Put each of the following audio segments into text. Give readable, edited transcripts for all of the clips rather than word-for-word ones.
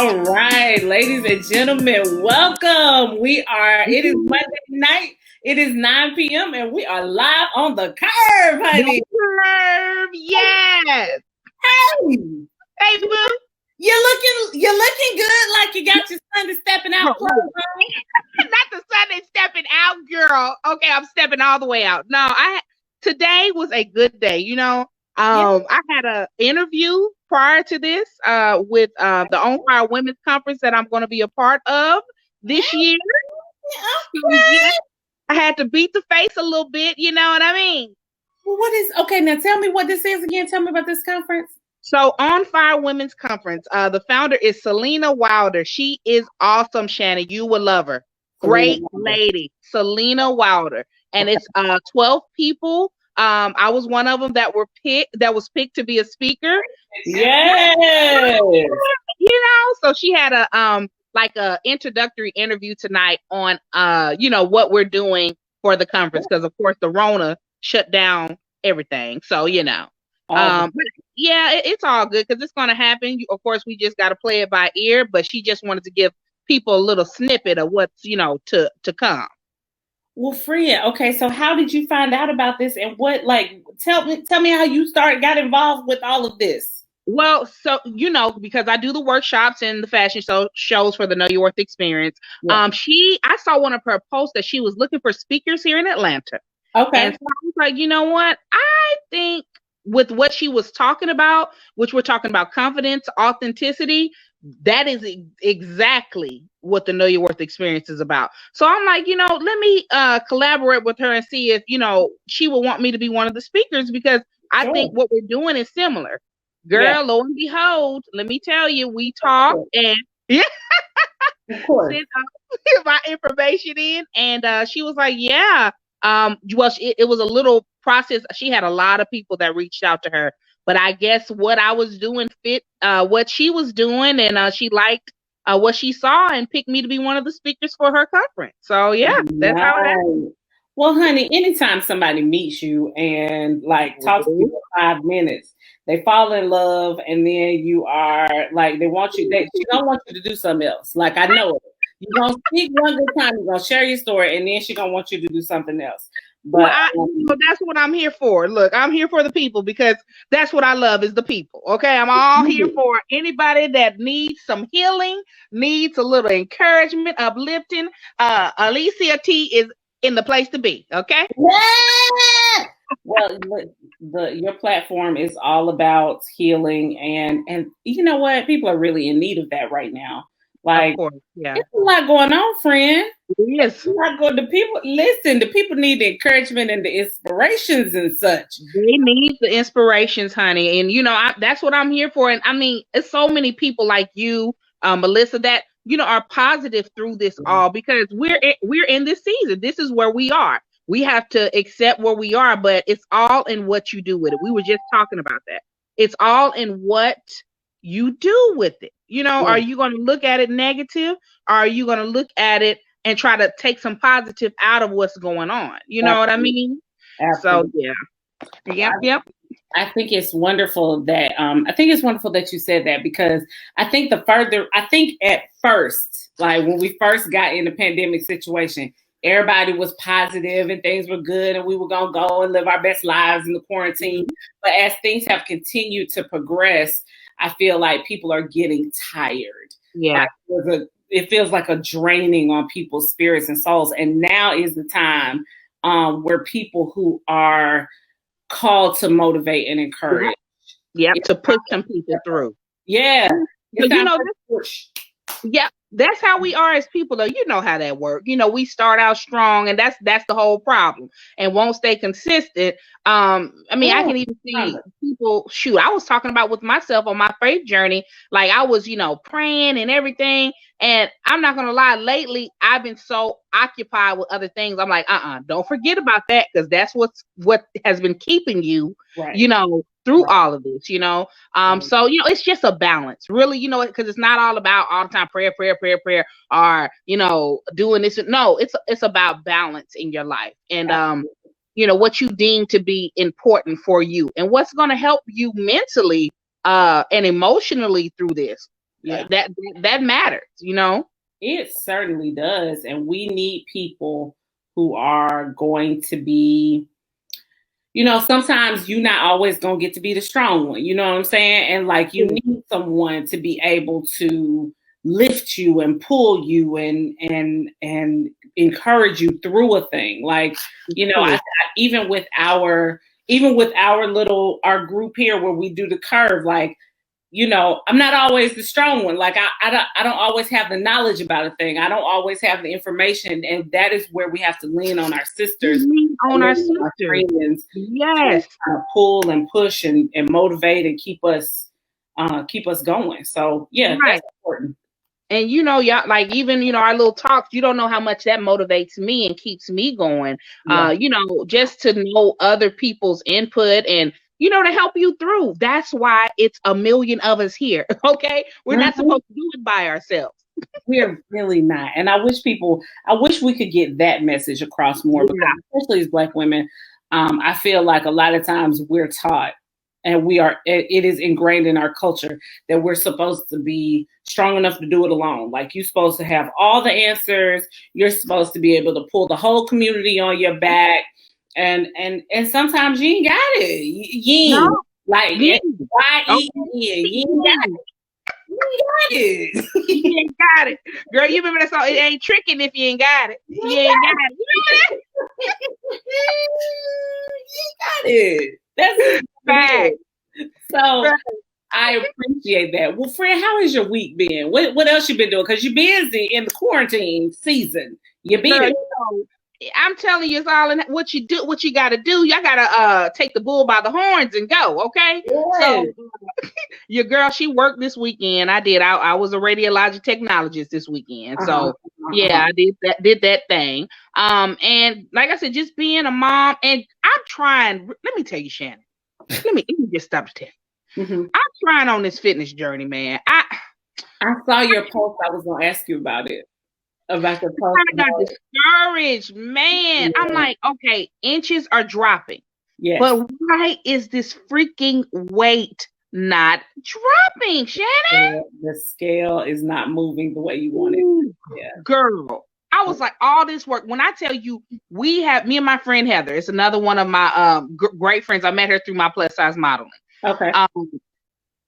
All right, ladies and gentlemen, welcome. It is Monday night. It is 9 p.m. and we are live on the curve, honey. The curve, yes. Hey, Hey, boo. you're looking good, like you got your Sunday stepping out clothes on. Not the Sunday stepping out, girl. Okay, I'm stepping all the way out. No, today was a good day. I had an interview prior to this with the On Fire Women's Conference that I'm going to be a part of this year. Okay. I had to beat the face a little bit, you know what I mean? Well, now tell me what this is again. Tell me about this conference. So On Fire Women's Conference, the founder is Selena Wilder. She is awesome, Shannon. You will love her. Great lady, Selena Wilder. And it's 12 people. I was one of them that was picked to be a speaker. Yes. So she had a introductory interview tonight on what we're doing for the conference, because of course the Rona shut down everything. So but yeah, it's all good because it's going to happen. Of course, we just got to play it by ear. But she just wanted to give people a little snippet of what's to come. Well, Fred, okay, so how did you find out about this, and tell me how you got involved with all of this? Well, so, because I do the workshops and the fashion shows for the Know Your Worth experience. Yeah. I saw one of her posts that she was looking for speakers here in Atlanta. Okay. And so I was like, you know what? I think with what she was talking about, which we're talking about confidence, authenticity, that is exactly what the Know Your Worth experience is about. So I'm like, let me collaborate with her and see if, she will want me to be one of the speakers, because I think what we're doing is similar. Girl, lo and behold, let me tell you, we talked and sent my information in, and she was like, yeah. It was a little process. She had a lot of people that reached out to her, but I guess what I was doing fit what she was doing, and she liked what she saw and picked me to be one of the speakers for her conference. So yeah, that's how it happened. Well, honey, anytime somebody meets you and talks to you for 5 minutes, they fall in love, and then you are like, she don't want you to do something else. Like, I know it. You're going to speak one good time, you're going to share your story, and then she's going to want you to do something else. But that's what I'm here for. Look, I'm here for the people, because that's what I love, is the people. Okay, I'm all here for anybody that needs some healing, needs a little encouragement, uplifting. Alicia T is in the place to be. Okay. Yeah! Well, your platform is all about healing, and you know what? People are really in need of that right now. Like, it's a lot going on, friend. Yes. The people need the encouragement and the inspirations and such. They need the inspirations, honey. And, that's what I'm here for. And I mean, it's so many people like you, Melissa, that, are positive through this all, because we're in this season. This is where we are. We have to accept where we are, but it's all in what you do with it. We were just talking about that. It's all in what you do with it. Are you going to look at it negative, or are you going to look at it and try to take some positive out of what's going on? You know what I mean? Absolutely. So Yep. I think it's wonderful that you said that, because I think at first, like when we first got in the pandemic situation, everybody was positive and things were good and we were going to go and live our best lives in the quarantine. But as things have continued to progress, I feel like people are getting tired. Yeah. It feels like a draining on people's spirits and souls. And now is the time where people who are called to motivate and encourage. Yep, to push some people through. Yeah. Yeah, that's how we are as people, though. You know how that works. We start out strong, and that's the whole problem, and won't stay consistent. I can even see people, I was talking about with myself on my faith journey, like I was, praying and everything. And I'm not going to lie, lately, I've been so occupied with other things. I'm like, don't forget about that, because that's what has been keeping you, through all of this, So, it's just a balance, really, because it's not all about all the time prayer, or, doing this. No, it's about balance in your life. And, what you deem to be important for you and what's going to help you mentally and emotionally through this. that matters, you know. It certainly does, and we need people who are going to be, you know, sometimes you're not always going to get to be the strong one, you know what I'm saying? And like, you need someone to be able to lift you and pull you and encourage you through a thing. Like, you know, even with our our group here where we do the curve, like, you know, I'm not always the strong one. Like I don't always have the knowledge about a thing. I don't always have the information, and that is where we have to lean on our sisters, our friends, yes, to pull and push and motivate and keep us going. So yeah, that's important. And you know, y'all, like even, you know, our little talks, you don't know how much that motivates me and keeps me going. Yeah. You know, just to know other people's input and, you know, to help you through. That's why it's a million of us here. Okay. We're not supposed to do it by ourselves. We're really not. And I wish we could get that message across more, because especially as Black women, I feel like a lot of times we're taught, and it is ingrained in our culture that we're supposed to be strong enough to do it alone. Like, you're supposed to have all the answers. You're supposed to be able to pull the whole community on your back. And sometimes you ain't got it. You ain't. Like, you ain't got it. You ain't got it. Girl, you remember that song? It ain't tricking if you ain't got it. You ain't got it. You ain't got it. That's bad. So I appreciate that. Well, friend, how has your week been? What else you been doing? Because you're busy in the quarantine season. You're busy. Girl, you know, I'm telling you, it's all in what you do. What you got to do. Y'all got to take the bull by the horns and go. Okay. Yes. So your girl, she worked this weekend. I did. I was a radiologic technologist this weekend. So yeah, I did that thing. And like I said, just being a mom, and I'm trying. Let me tell you, Shannon. Let me just stop to tell you. I'm trying on this fitness journey, man. I saw your post. I was gonna ask you about it. About the post. I got discouraged, man. Yeah. I'm like, okay, inches are dropping. Yes. But why is this freaking weight not dropping, Shannon? The scale is not moving the way you want it. Yeah. Girl, I was like, all this work. When I tell you, me and my friend Heather, it's another one of my great friends. I met her through my plus size modeling. Okay.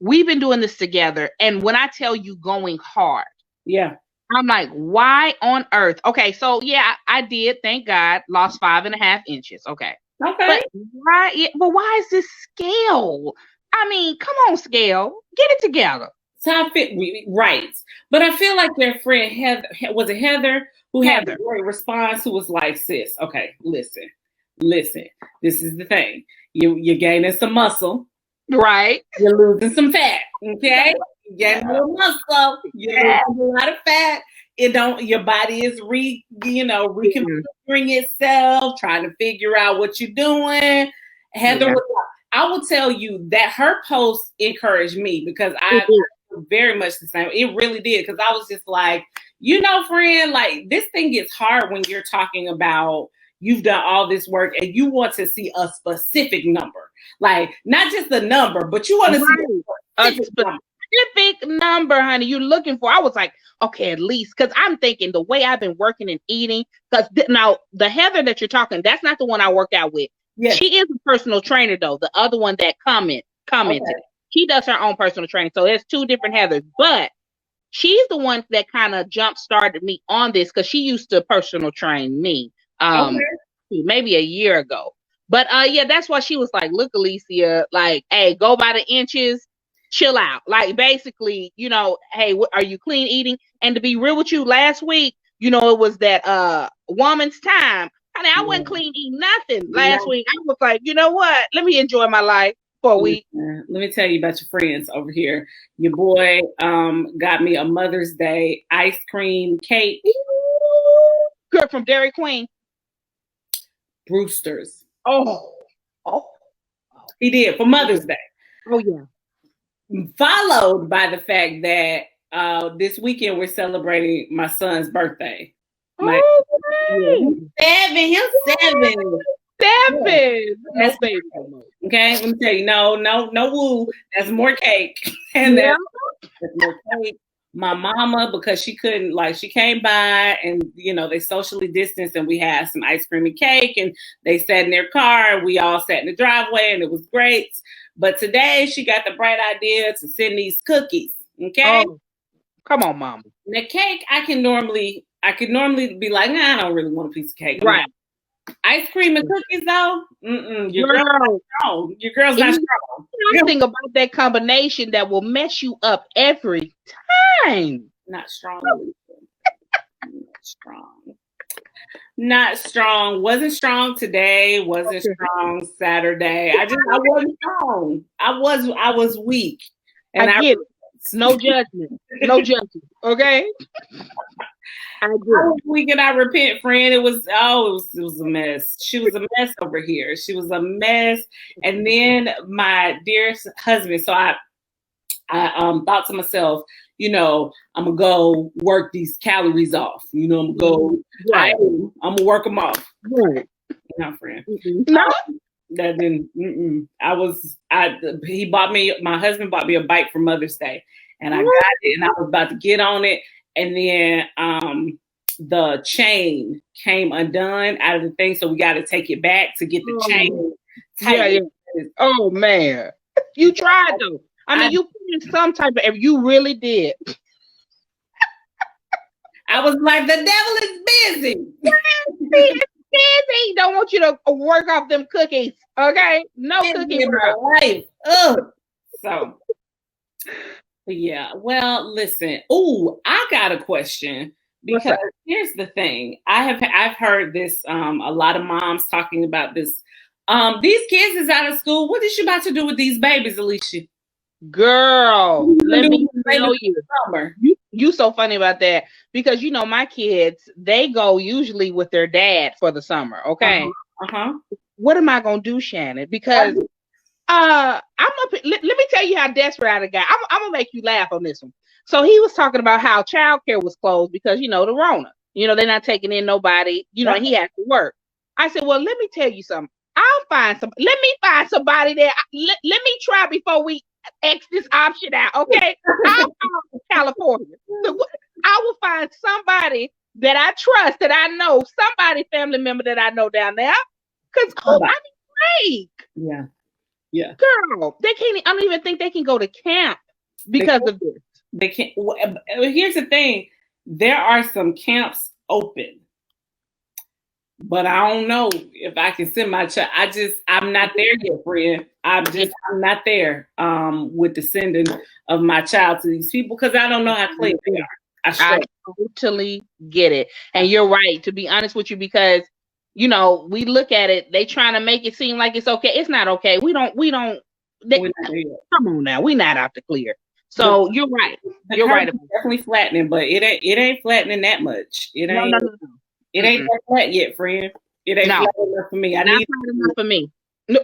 We've been doing this together. And when I tell you going hard. Yeah. I'm like, why on earth? Okay, so yeah, I did, thank God, lost 5.5 inches. Okay. Okay. But why is this scale? I mean, come on, scale. Get it together. So I fit right. But I feel like their friend Heather, was it Heather, who had a great response, who was like, sis, okay, listen. This is the thing. You're gaining some muscle. Right. You're losing some fat. Okay. You get a little muscle. You're losing a lot of fat. Your body is reconfiguring itself, trying to figure out what you're doing. Heather I will tell you that her post encouraged me, because I very much the same. It really did, because I was just like, friend, like, this thing gets hard when you're talking about you've done all this work and you want to see a specific number, like not just the number, but you want to see a specific number, honey. You're looking for. I was like, okay, at least, because I'm thinking the way I've been working and eating. Because now the Heather that you're talking, that's not the one I work out with. Yes. She is a personal trainer though. The other one that commented, she does her own personal training. So there's two different Heathers, but she's the one that kind of jump started me on this, because she used to personal train me maybe a year ago. But yeah, that's why she was like, look, Alicia, like, hey, go by the inches, chill out. Like, basically, hey, are you clean eating? And to be real with you, last week, it was that woman's time. Honey, I wasn't clean eating nothing last week. I was like, you know what? Let me enjoy my life for a week. Let me tell you about your friends over here. Your boy got me a Mother's Day ice cream cake. Good, from Dairy Queen. Brewster's. Oh. He did for Mother's Day. Oh, yeah. Followed by the fact that this weekend we're celebrating my son's birthday. He's 7. He's 7. 7. No baby. Okay, let me tell you, no woo. That's more cake. And that's more cake. My mama, because she couldn't, like, she came by and, you know, they socially distanced and we had some ice cream and cake and they sat in their car and we all sat in the driveway and it was great. But today she got the bright idea to send these cookies. Okay. Oh, come on, mama. The cake, I could normally be like, nah, I don't really want a piece of cake. Right. Ice cream and cookies, though? Your girl's not strong. Your girl's not strong. Something about that combination that will mess you up every time. Not strong. Not strong. Not strong. Wasn't strong today. Wasn't strong Saturday. I wasn't strong. I was weak. And I get it. No judgment. No judgment. Okay. I was weak and I repent, friend. It was a mess. She was a mess over here. She was a mess. And then my dearest husband, so I thought to myself, you know, I'm gonna go work these calories off. You know, I'm gonna work them off. Right. No, friend. No. That didn't. My husband bought me a bike for Mother's Day, and I got it, and I was about to get on it, and then the chain came undone out of the thing, so we got to take it back to get the chain tight. Yeah. Oh man, you tried though. I mean, you put in some type of. You really did. I was like, the devil is busy. Busy. Don't want you to work off them cookies. Okay, no cookie in my life. Ugh. So, yeah. Well, listen. Oh, I got a question because here's the thing. I've heard this. A lot of moms talking about this. These kids is out of school. What is you about to do with these babies, Alicia? Girl, let me tell you. You so funny about that because you know my kids, they go usually with their dad for the summer. Okay. What am I gonna do, Shannon? Because let me tell you how desperate I got. I'm gonna make you laugh on this one. So he was talking about how childcare was closed because you know the Rona. You know they're not taking in nobody. You know he has to work. I said, well, let me tell you something. Let me find somebody there. Let me try before we X this option out, okay? I'm from California. So I will find somebody that I trust, that I know, somebody family member that I know down there. Because I mean, great. Yeah. Girl, they can't. I don't even think they can go to camp because of this. They can't. Here's the thing: there are some camps open, but I don't know if I can send my child. I'm not there yet, friend. I'm not there with the sending of my child to these people because I don't know how clean they are. I totally get it. And you're right, to be honest with you, because, you know, we look at it, they trying to make it seem like it's okay. It's not okay. Come on now. We're not out to clear. So you're right. You're right. Definitely flattening, but it ain't flattening that much. It ain't. No. It ain't that flat yet, friend. It ain't flat enough for me. Not flat enough for me. No.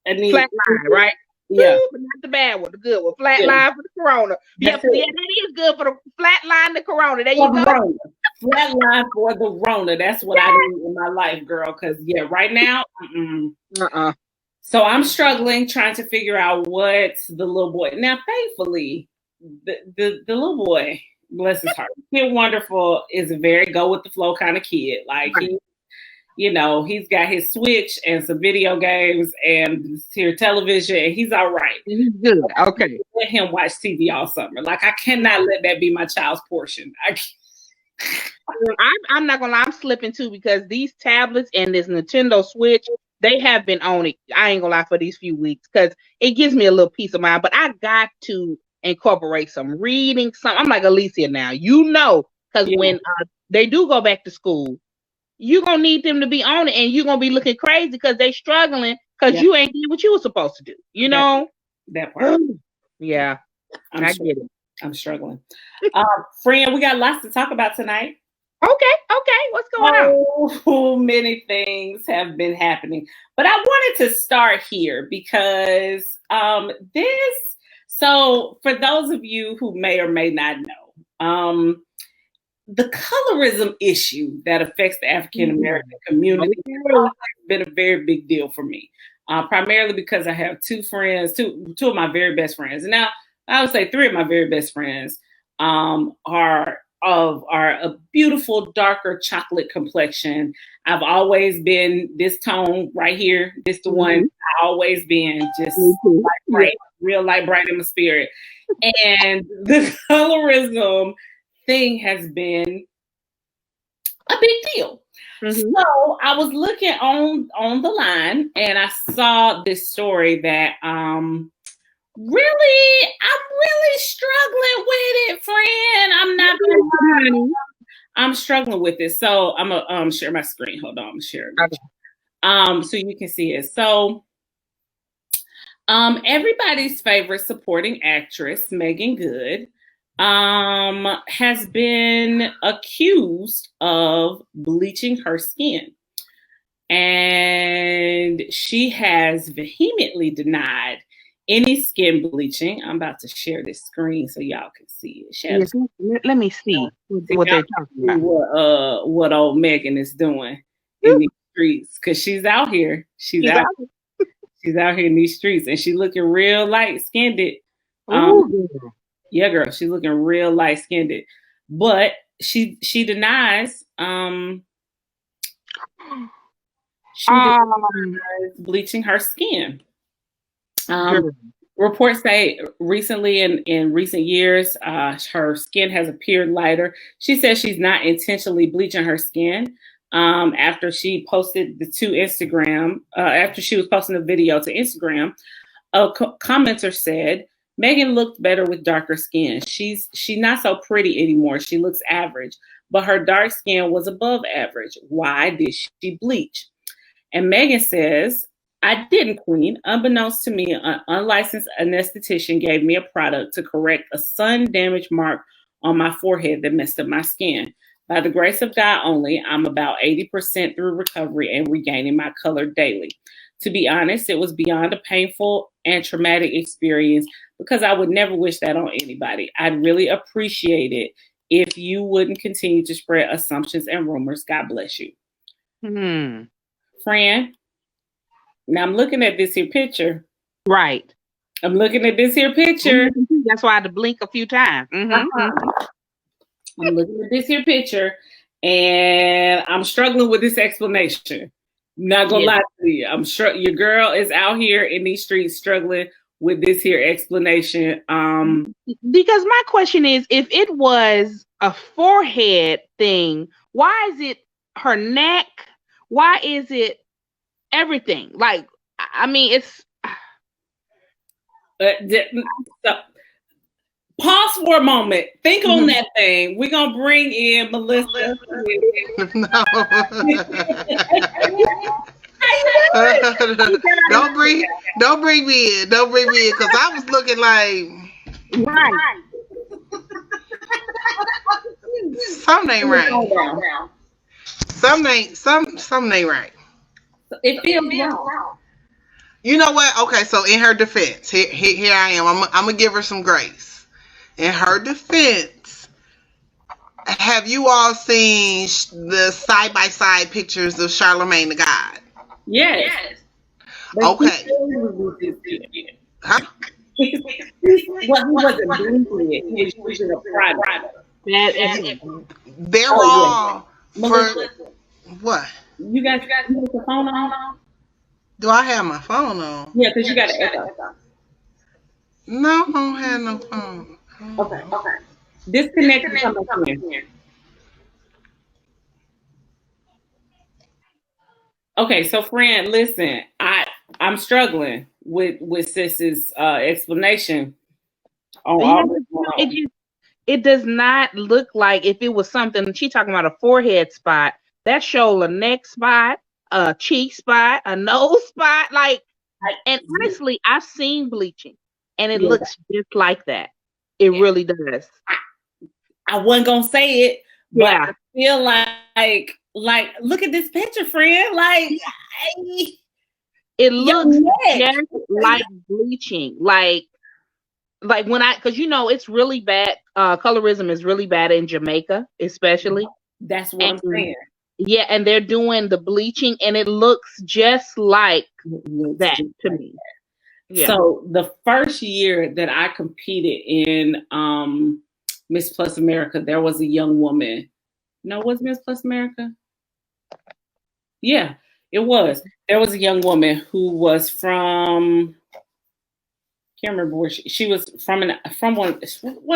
I need flat line, right? Yeah. Ooh, but not the bad one, the good one. Flat line for the corona. Yeah, that is good for the flat line, the corona. There you go. Flat line for the Rona. That's what I need in my life, girl. Because right now, So I'm struggling trying to figure out what the little boy. Now, thankfully, the little boy, bless his heart, Kid Wonderful is a very go with the flow kind of kid. Like he's got his Switch and some video games and here television, and he's all right. He's good. Okay. Let him watch TV all summer. Like I cannot let that be my child's portion. I'm not gonna lie, I'm slipping too because these tablets and this Nintendo Switch, they have been on it. I ain't gonna lie for these few weeks because it gives me a little peace of mind. But I got to incorporate some reading. I'm like Alicia now, because when they do go back to school, you're gonna need them to be on it, and you're gonna be looking crazy because they struggling because you ain't doing what you were supposed to do. You know that part. Yeah, I get it. I'm struggling. Friend, we got lots to talk about tonight. Okay. What's going on? So many things have been happening. But I wanted to start here because so for those of you who may or may not know, the colorism issue that affects the African American community has been a very big deal for me. Primarily because I have two of my very best friends. Now, I would say three of my very best friends are a beautiful darker chocolate complexion. I've always been this tone right here. This the one I always been, just light bright, real light bright in my spirit. And the colorism thing has been a big deal. So I was looking on the line and I saw this story that I'm really struggling with it, friend. I'm not gonna lie. I'm struggling with it. So I'm gonna share my screen. Hold on, I'm sharing. Okay. So you can see it. So everybody's favorite supporting actress, Meagan Good, has been accused of bleaching her skin. And she has vehemently denied any skin bleaching. I'm about to share this screen so y'all can see it. Yes, let me see what they're talking about. What old Meagan is doing in these streets, because she's out here. She's out here in these streets, and she's looking real light-skinned. Yeah, girl, she's looking real light-skinned. But she denies bleaching her skin. Reports say recently, in recent years, her skin has appeared lighter. She says she's not intentionally bleaching her skin. After she posted after she was posting the video to Instagram, a commenter said, Meagan looked better with darker skin. She's not so pretty anymore. She looks average, but her dark skin was above average. Why did she bleach? And Meagan says, I didn't, Queen. Unbeknownst to me, an unlicensed anesthetician gave me a product to correct a sun damage mark on my forehead that messed up my skin. By the grace of God only, I'm about 80% through recovery and regaining my color daily. To be honest, it was beyond a painful and traumatic experience, because I would never wish that on anybody. I'd really appreciate it if you wouldn't continue to spread assumptions and rumors. God bless you. Friend, now I'm looking at this here picture. Right. I'm looking at this here picture. That's why I had to blink a few times. I'm looking at this here picture, and I'm struggling with this explanation. Not gonna lie to you. I'm sure your girl is out here in these streets struggling with this here explanation. Because my question is, if it was a forehead thing, why is it her neck? Why is it everything? Like, I mean, it's pause for a moment. Think on that thing. We're gonna bring in Melissa. Don't bring me in. Don't bring me in, because I was looking like something ain't right. Something ain't right. It feels wrong. You know what? Okay, so in her defense, here I am. I'm gonna give her some grace. In her defense, have you all seen the side-by-side pictures of Charlemagne the God? Yes. Okay. Huh? Well, he wasn't bleeding it. He was using a product. They're all for what? You got the phone on? Do I have my phone on? Yeah, because you got an echo. No, I don't have no phone. Okay. Disconnect from here. Okay, so friend, listen, I'm struggling with Sis's explanation. It does not look like, if it was something she talking about, a forehead spot, that shows a neck spot, a cheek spot, a nose spot. And honestly, I've seen bleaching, and it looks just like that. It really does. I wasn't gonna say it, but I feel like look at this picture, friend. It looks just like bleaching. Like when because it's really bad. Colorism is really bad in Jamaica, especially. That's what I'm saying. Yeah, and they're doing the bleaching, and it looks just like that to me. Yeah. So the first year that I competed in Miss Plus America, there was a young woman. No, was Miss Plus America? Yeah, it was. There was a young woman who was from, can't remember where she was from one of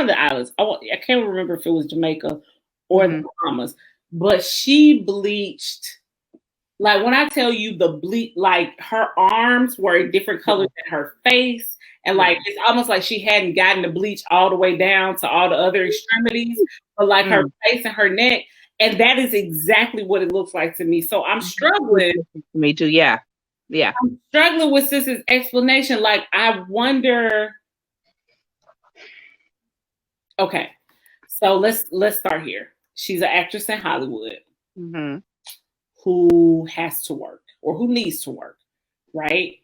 the islands. I can't remember if it was Jamaica or the Bahamas, but she bleached. Like when I tell you the bleach, like her arms were a different color than her face. And like, it's almost like she hadn't gotten the bleach all the way down to all the other extremities, but like her face and her neck. And that is exactly what it looks like to me. So I'm struggling. Me too. Yeah. Yeah. I'm struggling with Sis's explanation. Like, I wonder. Okay. So let's start here. She's an actress in Hollywood who has to work or who needs to work, right?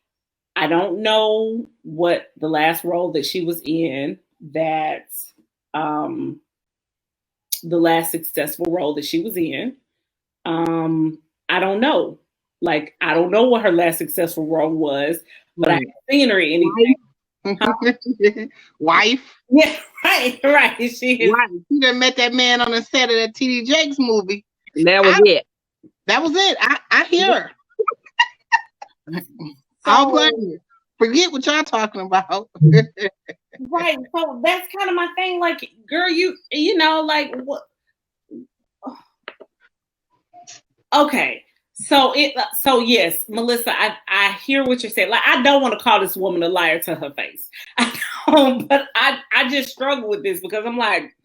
I don't know what the last role that she was in, that the last successful role that she was in. I don't know. Like, I don't know what her last successful role was, but I haven't seen her in anything. Wife. Yeah, right. She is. Wife. She done met that man on the set of that T.D. Jakes movie. That was it. That was it. I hear her. I'll blame you. Forget what y'all talking about. Right. So that's kind of my thing. Like, girl, you know, like what? Okay. So yes, Melissa, I hear what you're saying. Like, I don't want to call this woman a liar to her face. I don't, but I just struggle with this because I'm like,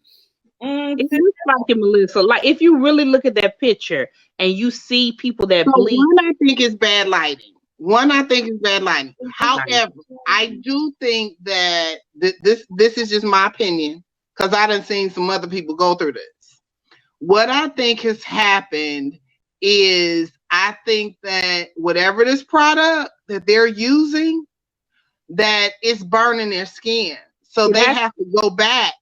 it looks like it, Melissa. Like, if you really look at that picture and you see people that bleed. One, I think is bad lighting. However, I do think that this is just my opinion because I done seen some other people go through this. What I think has happened is I think that whatever this product that they're using, that it's burning their skin. So they have to go back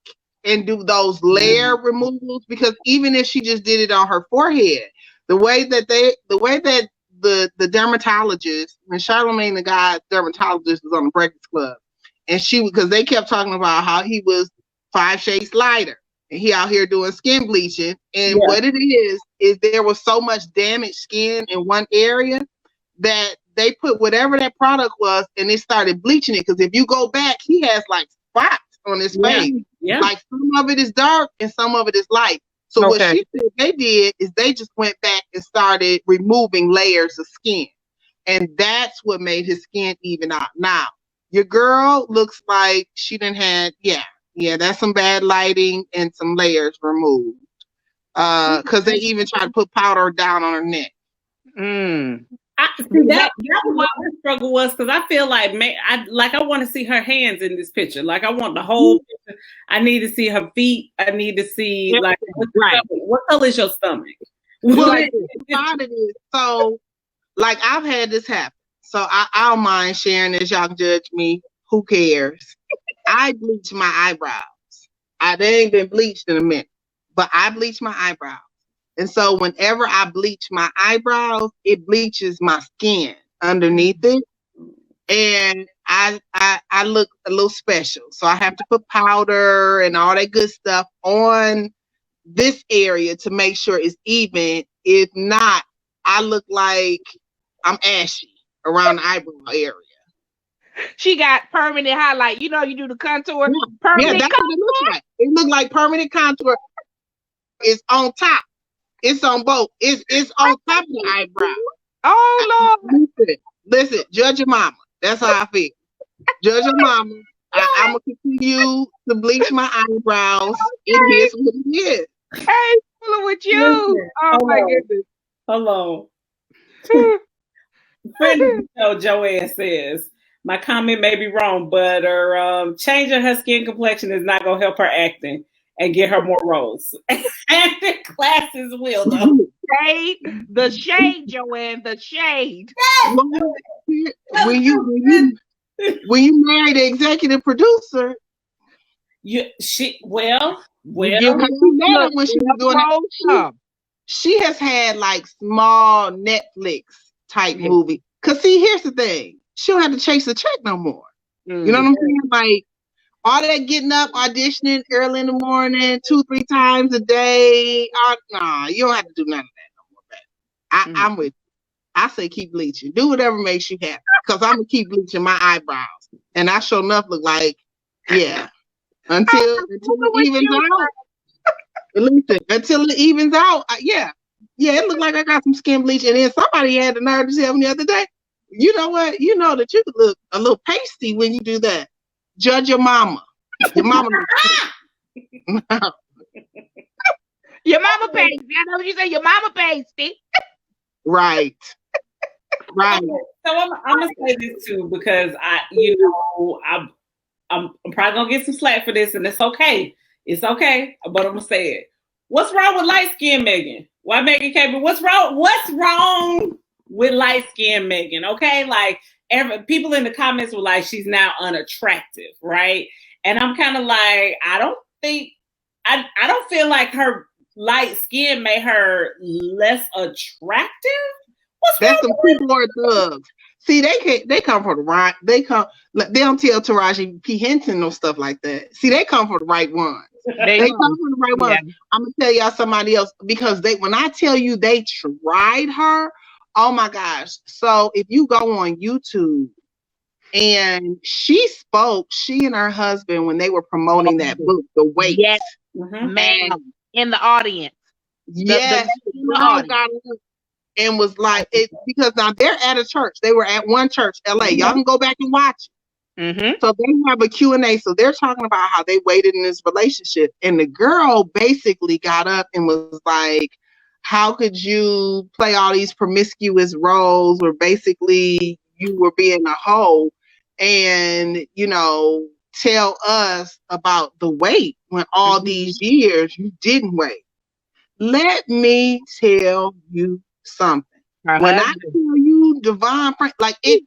and do those layer removals, because even if she just did it on her forehead, the way that the dermatologist, when Charlamagne the God's dermatologist was on the Breakfast Club, and because they kept talking about how he was 5 shades lighter and he out here doing skin bleaching, and what it is there was so much damaged skin in one area that they put whatever that product was and they started bleaching it. Because if you go back, he has like spots on his face. Like, some of it is dark and some of it is light. So what she said they did is they just went back and started removing layers of skin. And that's what made his skin even out. Now, your girl looks like she done had, that's some bad lighting and some layers removed. Because they even tried to put powder down on her neck. That was what my struggle was, because I feel like, I want to see her hands in this picture. Like, I want the whole picture. I need to see her feet. I need to see what color is your stomach? Well, so, like, I've had this happen. So I don't mind sharing this. Y'all can judge me. Who cares? I bleach my eyebrows. They ain't been bleached in a minute, but I bleach my eyebrows. And so whenever I bleach my eyebrows, it bleaches my skin underneath it. And I look a little special. So I have to put powder and all that good stuff on this area to make sure it's even. If not, I look like I'm ashy around the eyebrow area. She got permanent highlight. You know, you do the contour. Permanent that's contour. what it looks like. It looks like permanent contour is on top. It's on both. It's on top of the eyebrow. Oh, Lord. Listen, judge your mama. That's how I feel. Judge your mama. I'm going to continue to bleach my eyebrows. It is what it is. Hey, fooling with you. My goodness. Hello. Friend Joanne says, my comment may be wrong, but her changing her skin complexion is not going to help her acting and get her more roles. And the classes will, though. The shade, Joanne, the shade. When you marry the executive producer, when she was doing she has had like small Netflix type movie. Cause see, here's the thing. She don't have to chase the check no more. You know what I'm saying? Like, All that getting up, auditioning early in the morning, 2-3 times a day. Nah, you don't have to do none of that no more, baby. I'm with you. I say keep bleaching. Do whatever makes you happy. Because I'm going to keep bleaching my eyebrows. And I sure enough look like, yeah. Until it evens out. Listen, until it evens out, yeah, it looked like I got some skin bleach. And then somebody had the nerve to tell me the other day, you know what? You know that you could look a little pasty when you do that. Judge your mama. Your mama. Your mama pasty. I know what you say. Your mama pasty. Right. Right. So I'm gonna say this too because I'm probably gonna get some slack for this, and it's okay. It's okay, but I'm gonna say it. What's wrong with light skin Meagan? Why Meagan can't be? What's wrong with light skin Meagan? Okay, like people in the comments were like, she's now unattractive, right? And I'm kind of like, I don't feel like her light skin made her less attractive. That's some keyboard thugs. See, they come from the right. They don't tell Taraji P. Henson no stuff like that. See, they come from the right ones. They come from the right ones. I'm gonna tell y'all somebody else because when I tell you they tried her, oh my gosh. So if you go on YouTube and she and her husband when they were promoting that book, The Wait. Yes, man, in the audience. Yes, in the audience. And was like it because now they're at a church. They were at one church, LA. Y'all can go back and watch it. So they have a Q&A. So they're talking about how they waited in this relationship. And the girl basically got up and was like, how could you play all these promiscuous roles where basically you were being a hoe and, tell us about the wait when all these years you didn't wait. Let me tell you something. When I tell you Divine Frank, like the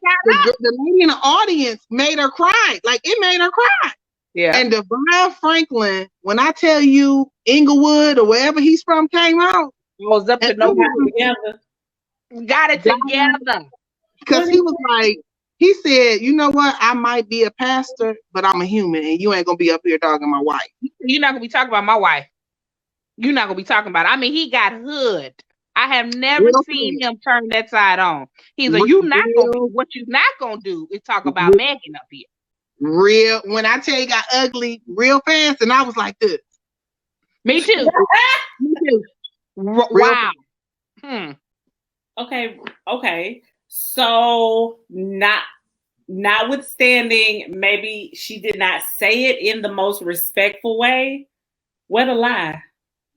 lady in the audience made her cry. Like it made her cry. Yeah. And Divine Franklin, when I tell you Inglewood or wherever he's from came out, was up to no together. Got it together. Because he was like, he said, you know what? I might be a pastor, but I'm a human, and you ain't gonna be up here dogging my wife. You're not gonna be talking about my wife. You're not gonna be talking about it. I mean, he got hood. I have never seen him turn that side on. He's like, what you not gonna do is talk about Meagan up here. Real, when I tell you got ugly real fast, and I was like this. Me too. Me too. Wow. Okay. So notwithstanding, maybe she did not say it in the most respectful way. What a lie.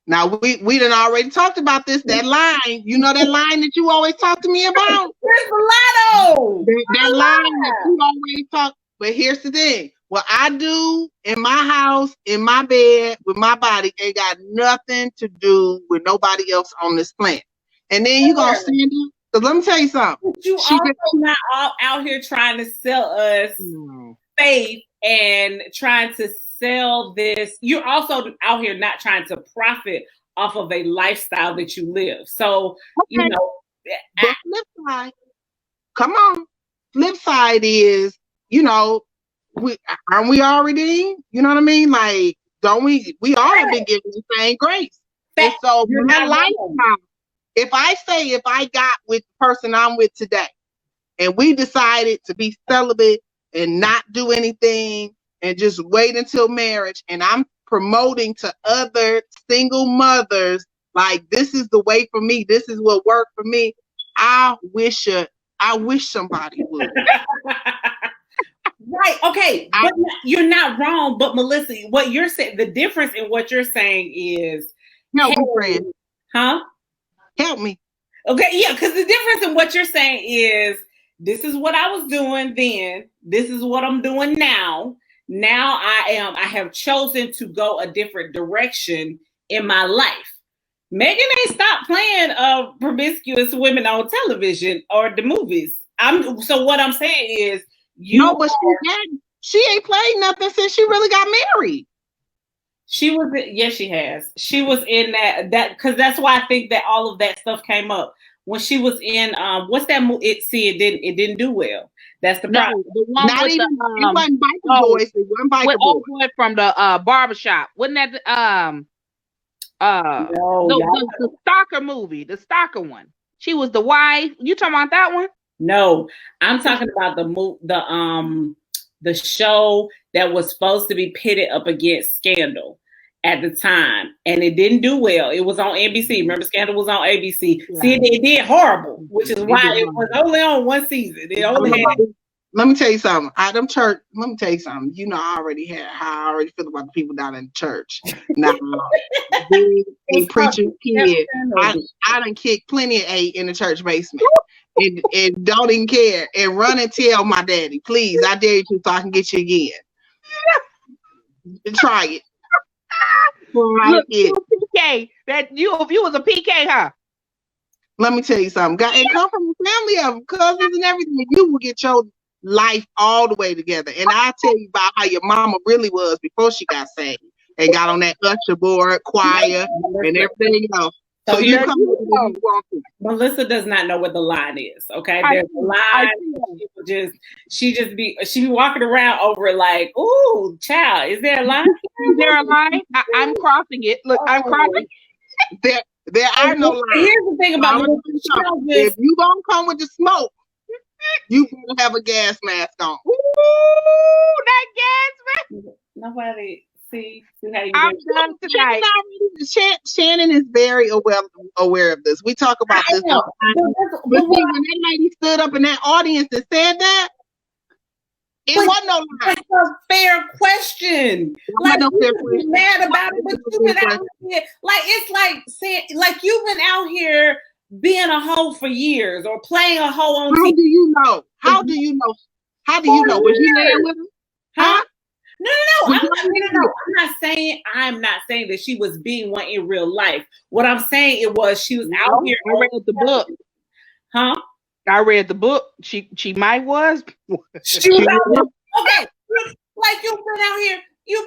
Now we done already talked about this. That line, you know that line that you always talk to me about. Here's the lotto. That line that you always talk. But here's the thing: what I do in my house, in my bed, with my body, ain't got nothing to do with nobody else on this planet. And then you gonna stand up. Because let me tell you something. You also not all out here trying to sell us faith and trying to sell this. You're also out here not trying to profit off of a lifestyle that you live. So, but flip side, come on. Flip side is, aren't we all redeemed? You know what I mean? Like, don't we all have been given the same grace. And so my lifestyle, if I got with the person I'm with today and we decided to be celibate and not do anything and just wait until marriage, and I'm promoting to other single mothers, like, this is the way for me, this is what worked for me, I wish somebody would. Right, okay, but you're not wrong, but Melissa, what you're saying, the difference in what you're saying is... Help me, friend. Huh? Help me. Okay, yeah, because the difference in what you're saying is, this is what I was doing then, this is what I'm doing now. Now I have chosen to go a different direction in my life. Meagan ain't stopped playing promiscuous women on television or the movies. So what I'm saying is, she ain't played nothing since she really got married. She was, yes, she has. She was in that because that's why I think that all of that stuff came up. when she was in what's that movie? It didn't do well. That's the problem. The one Not with even the it wasn't biker boys. It wasn't biker with boys. old boy from the barbershop. Wasn't that the stalker movie, the stalker one? She was the wife. You talking about that one? No, I'm talking about the show that was supposed to be pitted up against Scandal at the time, and it didn't do well. It was on NBC. Remember, Scandal was on ABC. Yeah. See, it did horrible, which is why it was only on one season. It only had. Let me tell you something. Let me tell you something. You know, how I already feel about the people down in the church. Now, being a preacher kid, I done kicked plenty of eight in the church basement. and don't even care. And run and tell my daddy, please. I dare you so I can get you again. Try it. Look, you PK. If you was a PK, huh? Let me tell you something. And come from a family of cousins and everything. You will get your life all the way together. And I'll tell you about how your mama really was before she got saved and got on that usher board, choir, and everything else. So you come with what you want to. Melissa does not know what the line is. Okay, there's a line. She be walking around over it like, ooh, child, is there a line? Is there a line? I'm crossing it. Look, I'm crossing. There are no lines. Here's the thing about if you gonna come with the smoke, you gonna have a gas mask on. Ooh, that gas mask. Nobody. See how you I'm done tonight. Shannon is very aware of this. We talk about this. But see, when that lady stood up in that audience and said that, it wasn't no line. That's a fair question. Like, you're mad about it, but you've been out here. Like, it's like saying, like, you've been out here being a hoe for years or playing a hoe on TV. How do you know? How do you know? Was you there with him? Huh? No. I'm not saying that she was being one in real life. What I'm saying she was out here. I read the book. Huh? I read the book. She might was. She was out here. Okay. Like you've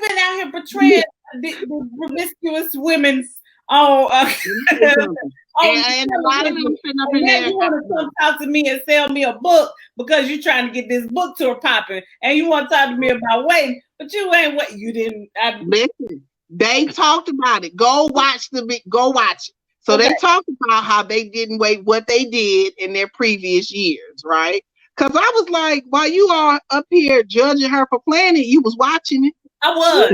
been out here portraying the promiscuous women's and a lot of them sitting up in there. You want to come talk to me and sell me a book because you're trying to get this book tour popping, and you want to talk to me about waiting, but you ain't what you didn't. Listen, they talked about it. Go watch it. So okay. They talked about how they didn't wait what they did in their previous years, right? Because I was like, while you are up here judging her for playing it, you was watching it. I was,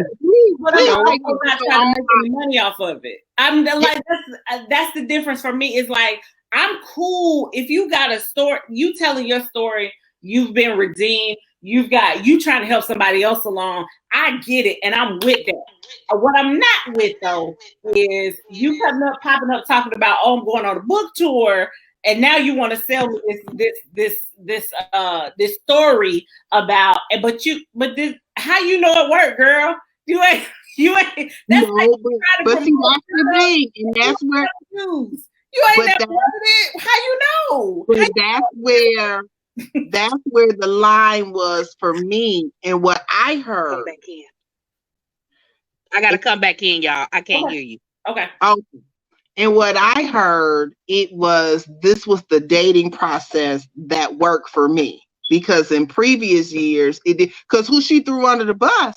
but I'm not trying to make any money off of it. I'm like, that's the difference for me. Is like, I'm cool if you got a story, you telling your story, you've been redeemed, you trying to help somebody else along. I get it, and I'm with that. What I'm not with though is you popping up talking about, oh, I'm going on a book tour. And now you want to sell me this story about, but this, how you know it worked, girl? You ain't. That's no, but see, that's the thing, and that's where you ain't never heard it. How you know? But that's where the line was for me, and what I heard. Come back in. I gotta come back in, y'all. I can't hear you. Okay. And what I heard, this was the dating process that worked for me, because in previous years it did, because who she threw under the bus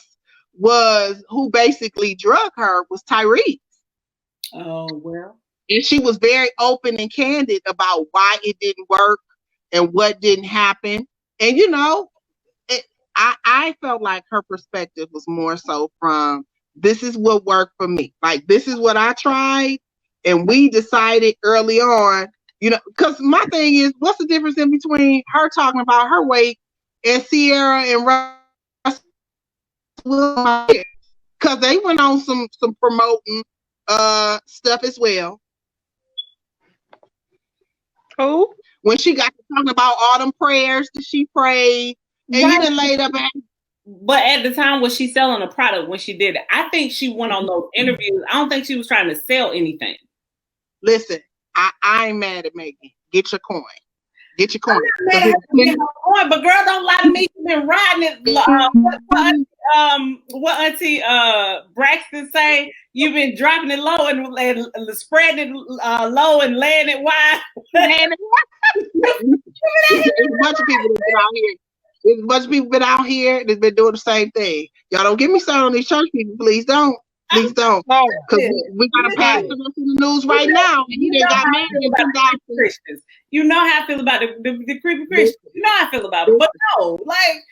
was who basically drug her was Tyrese. Oh, well. And she was very open and candid about why it didn't work and what didn't happen. And I felt like her perspective was more so from, this is what worked for me. Like, this is what I tried. And we decided early on, because my thing is, what's the difference in between her talking about her weight and Sierra and Russ? Because they went on some promoting stuff as well. Who? When she got to talking about all them prayers that she prayed, and you done laid up at. But at the time, was she selling a product when she did it? I think she went on those interviews. I don't think she was trying to sell anything. Listen, I ain't mad at Meagan. Get your coin. Get your coin. But girl, don't lie to me. You've been riding it. What Auntie Braxton say? You've been dropping it low and spreading it low and laying it wide. There's a bunch of people that's been out here. There's a bunch of people been out here that's been doing the same thing. Y'all don't get me started on these church people. Please don't. Please don't. Because we got a pastor that's in the news right now, and he got married in 2000. Christians. You know how I feel about the creepy Christians. You know how I feel about it. But no, like,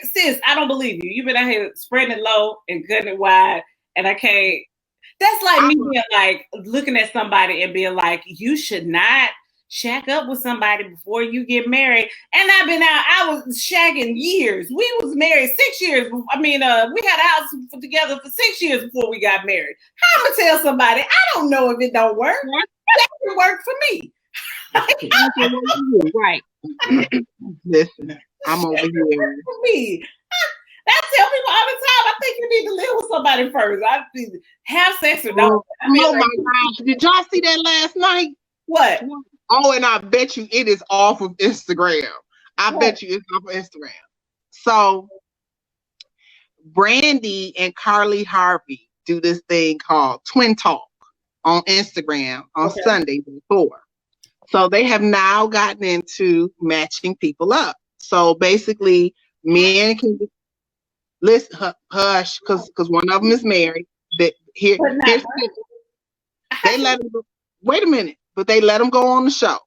sis, I don't believe you. You've been out here spreading it low and cutting it wide, and I can't. That's like me being like looking at somebody and being like, you should not shack up with somebody before you get married. And I've been out, I was shagging years. We was married 6 years. We had a house together for 6 years before we got married. How am I tell somebody, I don't know if it don't work. That can work for me. Right. Listen, I'm over here. For me. I tell people all the time, I think you need to live with somebody first. I have sex or don't. Oh my gosh. Did y'all see that last night? What? Oh, and I bet you it is off of Instagram. I bet you it's off of Instagram. So Brandy and Carly Harvey do this thing called Twin Talk on Instagram on Sunday before. So they have now gotten into matching people up. So basically, men can listen, hush, because one of them is married. They let them, wait a minute, but they let him go on the show.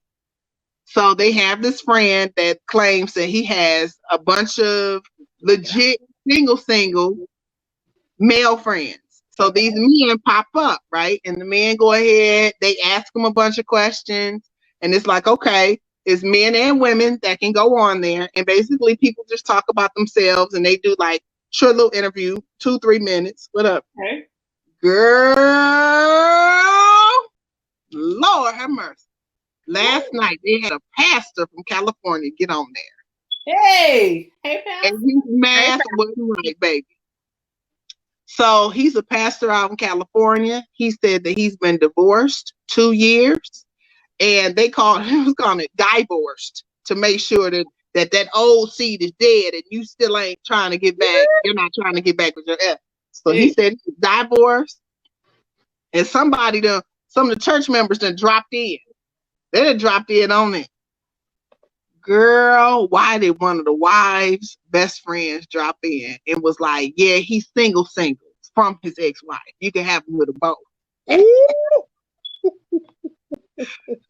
So they have this friend that claims that he has a bunch of legit single male friends. So these men pop up, right? And the men go ahead, they ask him a bunch of questions. And it's like, okay, it's men and women that can go on there. And basically people just talk about themselves and they do like short little interview, 2-3 minutes. What up? Okay. Girl, Lord have mercy. Last night they had a pastor from California get on there. Hey, pastor. And his math wasn't right, baby. So he's a pastor out in California. He said that he's been divorced 2 years, and he was calling it divorced to make sure that old seed is dead and you still ain't trying to get back. You're not trying to get back with your ex. So he said he's divorced, and some of the church members done dropped in. They done dropped in on it. Girl, why did one of the wives' best friends drop in and was like, yeah, he's single from his ex-wife. You can have him with a both.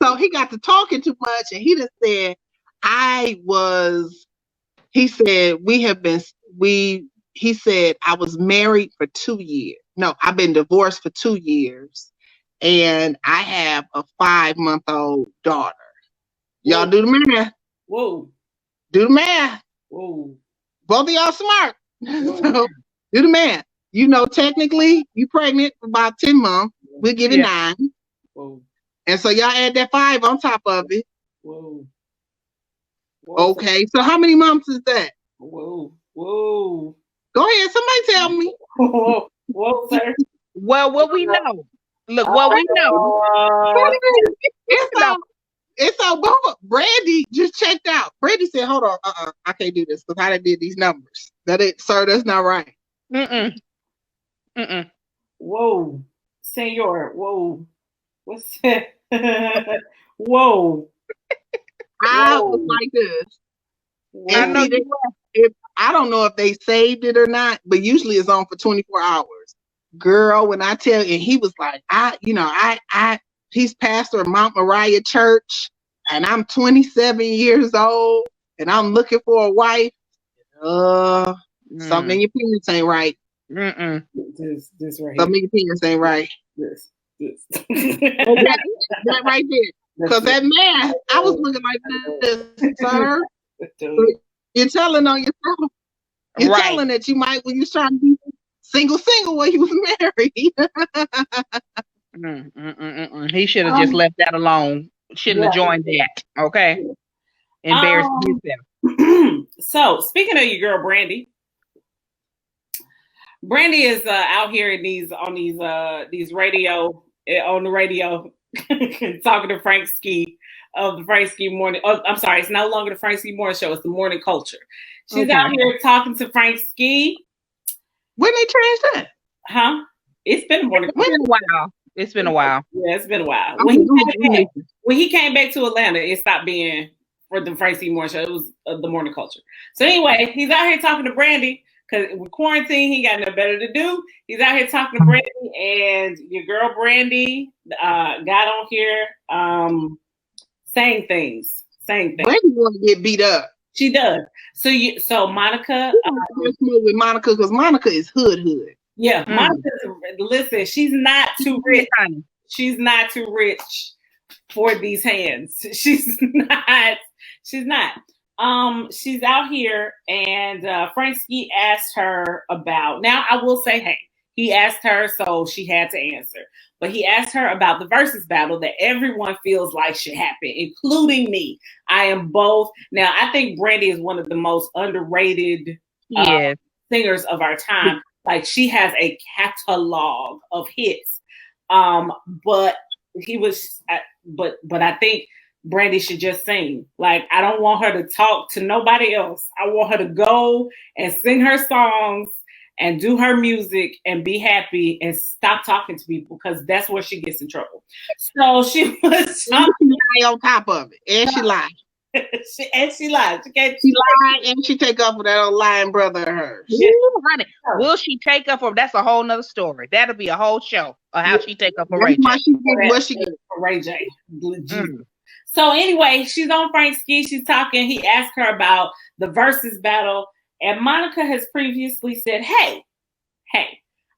So he got to talking too much, and he just said, he said, I was married for 2 years. No, I've been divorced for 2 years, and I have a 5-month-old daughter. Y'all do the math. Whoa. Do the math. Whoa. Both of y'all smart. So do the math. You know, technically, you pregnant for about 10 months. We'll give it 9. Whoa. And so y'all add that 5 on top of it. Whoa. Okay, so how many months is that? Whoa. Go ahead, somebody tell me. Whoa, sir. Well, what we know. Look, what we know. It's so both. Brandy just checked out. Brandy said, hold on, I can't do this because I done did these numbers. Sir, that's not right. Whoa. Senor, whoa. What's that? Whoa. I was like this. And I don't know if they saved it or not, but usually it's on for 24 hours. Girl, when I tell you, and he was like, he's pastor of Mount Moriah Church, and I'm 27 years old, and I'm looking for a wife. Something in your pants ain't right. This right here. Something in your pants ain't right. This. that right there. Because that math, I was looking like this, sir. You're telling on yourself. You're telling that you might, when you're trying to be single when you was married. He should have just left that alone. Shouldn't have joined that. Okay. Embarrassing himself. So speaking of your girl Brandy. Brandy is out here in these radio on the radio talking to Frank Ski of the Frank Ski Morning. Oh, I'm sorry, it's no longer the Frank Ski Morning Show. It's the Morning Culture. She's out here talking to Frank Ski. When they changed that? Huh? It's been a morning. It's been a while. It's been a while. Yeah, it's been a while. Okay. When he came back to Atlanta, it stopped being for the Frank C. Moore show. It was the morning culture. So anyway, he's out here talking to Brandy because with quarantine, he got nothing better to do. He's out here talking to Brandy, and your girl Brandy got on here saying things. Brandy want to get beat up. She does. So Monica. With Monica because Monica is hood. Yeah, Monica. Listen, she's not too rich. She's not too rich for these hands. She's not. She's out here, and Frank Ski asked her about. Now, I will say, hey, he asked her, so she had to answer. But he asked her about the Verzuz battle that everyone feels like should happen, including me. I am both. Now, I think Brandy is one of the most underrated singers of our time. Like, she has a catalog of hits. But I think Brandy should just sing. Like, I don't want her to talk to nobody else. I want her to go and sing her songs and do her music and be happy and stop talking to people because that's where she gets in trouble. So she was on top of it. And she lied. she lied. She lied and she take up for that old lying brother of hers. Ooh, honey. Will she take up for? That's a whole nother story. That'll be a whole show of how she take up for Ray J. What she get for Ray J. So anyway, she's on Frank Ski. She's talking. He asked her about the Verzuz battle, and Monica has previously said, "Hey,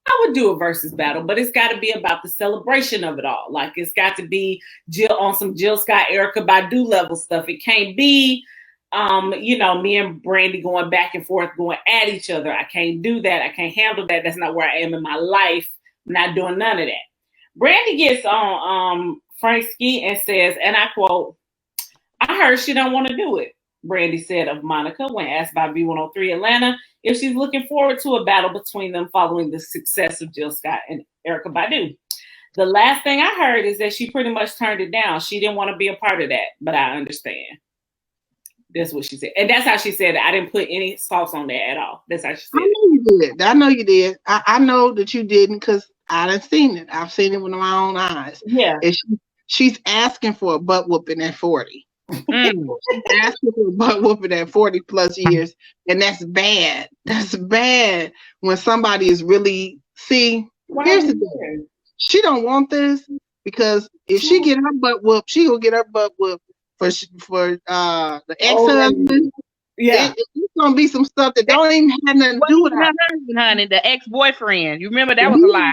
I would do a Verzuz battle, but it's got to be about the celebration of it all. Like it's got to be on some Jill Scott, Erykah Badu level stuff. It can't be, me and Brandy going back and forth, going at each other. I can't do that. I can't handle that. That's not where I am in my life. I'm not doing none of that." Brandy gets on Frank Ski and says, and I quote, "I heard she don't want to do it," Brandy said of Monica when asked by B103 Atlanta if she's looking forward to a battle between them following the success of Jill Scott and Erykah Badu. The last thing I heard is that she pretty much turned it down. She didn't want to be a part of that, but I understand. That's what she said. And that's how she said it. I didn't put any sauce on that at all. That's how she said it. I know you did. I know that you didn't because I done seen it. I've seen it with my own eyes. Yeah. And she's asking for a butt whooping at 40. She's asking for a butt whooping at 40 plus years. And that's bad. That's bad when somebody is really, here's the thing. She don't want this because if she get her butt whooped, she will get her butt whooped for the ex-husband. Yeah. It's gonna be some stuff that don't even have nothing to do with her husband, honey. The ex-boyfriend. You remember that was a lie.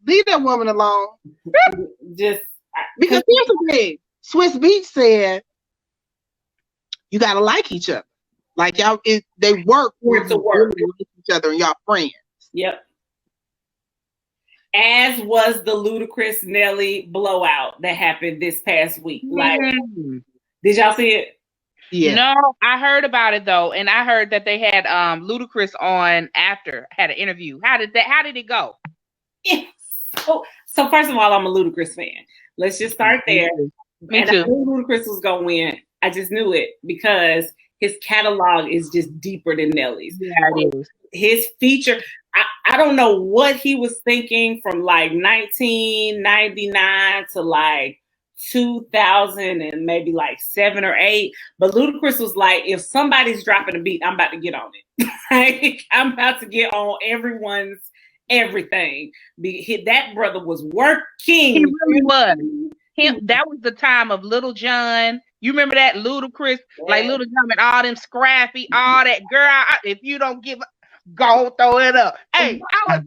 Leave that woman alone. Just because here's the thing. Swiss Beach said you gotta like each other. Like y'all, they work to work with each other and y'all friends. Yep. As was the Ludacris Nelly blowout that happened this past week. Like, did y'all see it? Yeah. No, I heard about it though, and I heard that they had Ludacris on after, had an interview. How did it go? Yeah. So first of all, I'm a Ludacris fan. Let's just start there. Me too. I knew Ludacris was gonna win. I just knew it because his catalog is just deeper than Nelly's. Yeah, it is. His feature, I don't know what he was thinking from like 1999 to like 2000 and maybe like 7 or 8. But Ludacris was like, if somebody's dropping a beat, I'm about to get on it. Like, I'm about to get on everyone's everything. That brother was working. He really was. That was the time of Little John. You remember that Ludacris, like Little John and all them Scrappy, all that. Girl, if you don't give up, go throw it up. Hey, I was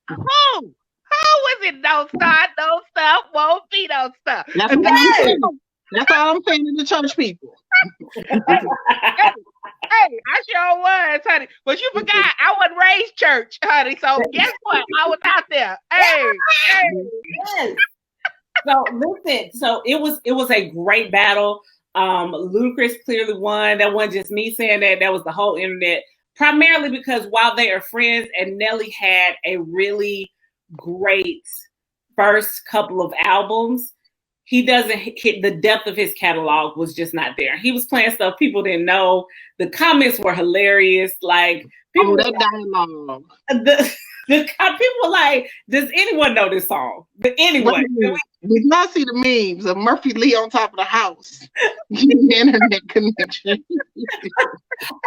who was it? Don't start, don't stop, won't be, don't stop. That's all I'm saying to the church people. Hey, I sure was, honey. But you forgot I wasn't raised church, honey. So guess what? I was out there. Hey. Yes. So listen, so it was a great battle. Ludacris clearly won. That wasn't just me saying that. That was the whole internet. Primarily because while they are friends, and Nelly had a really great first couple of albums, he doesn't hit the depth of his catalog was just not there. He was playing stuff people didn't know. The comments were hilarious. Like people, that dialogue. People were like, does anyone know this song? But anyway. Did y'all see the memes of Murphy Lee on top of the house? Internet connection.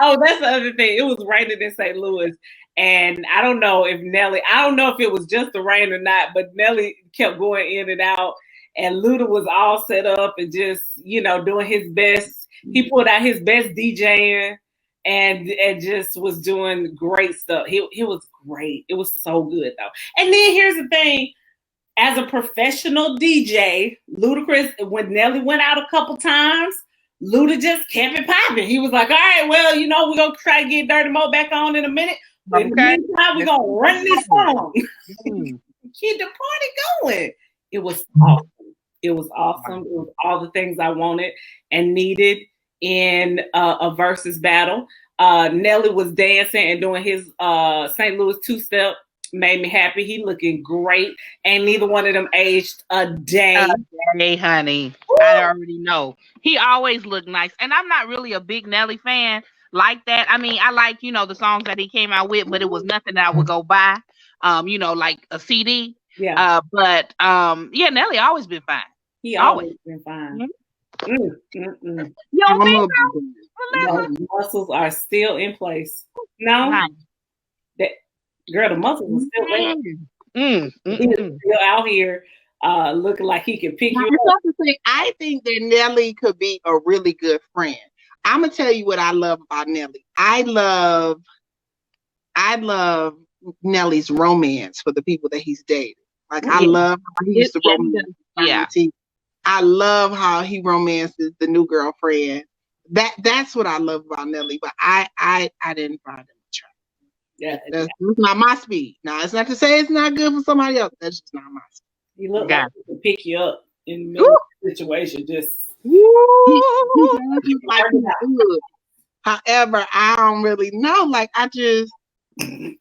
Oh, that's the other thing. It was raining in St. Louis. And I don't know if it was just the rain or not, but Nelly kept going in and out. And Luda was all set up and just, doing his best. He pulled out his best DJing and just was doing great stuff. He was great. It was so good, though. And then here's the thing. As a professional DJ, Ludacris, when Nelly went out a couple times, Luda just kept it popping. He was like, all right, well, we're going to try to get Dirty Mo back on in a minute. But in the meantime, we're going to run this song. Keep the party going. It was awesome. It was awesome. It was all the things I wanted and needed in a Verzuz battle. Nelly was dancing and doing his St. Louis two-step. Made me happy. He looking great. And neither one of them aged a day. Hey, honey. Woo! I already know. He always looked nice. And I'm not really a big Nelly fan like that. I mean, I like, the songs that he came out with, but it was nothing that I would go buy, like a CD. Yeah. Nelly always been fine. He always been fine. Mm-hmm. You don't think so? No, the muscles are still in place. No? Nice. Girl, the muscles are still there. He's still out here looking like he can pick you up. I think that Nelly could be a really good friend. I'm gonna tell you what I love about Nelly. I love Nelly's romance for the people that he's dated. Like I love how he used to romance. Yeah. I love how he romances the new girlfriend. That's what I love about Nelly. But I didn't find him attractive. Yeah, that's not my speed. Now it's not to say it's not good for somebody else. That's just not my speed. He looked like he could pick you up in the situation. Just he's like good. However, I don't really know. Like I just I'm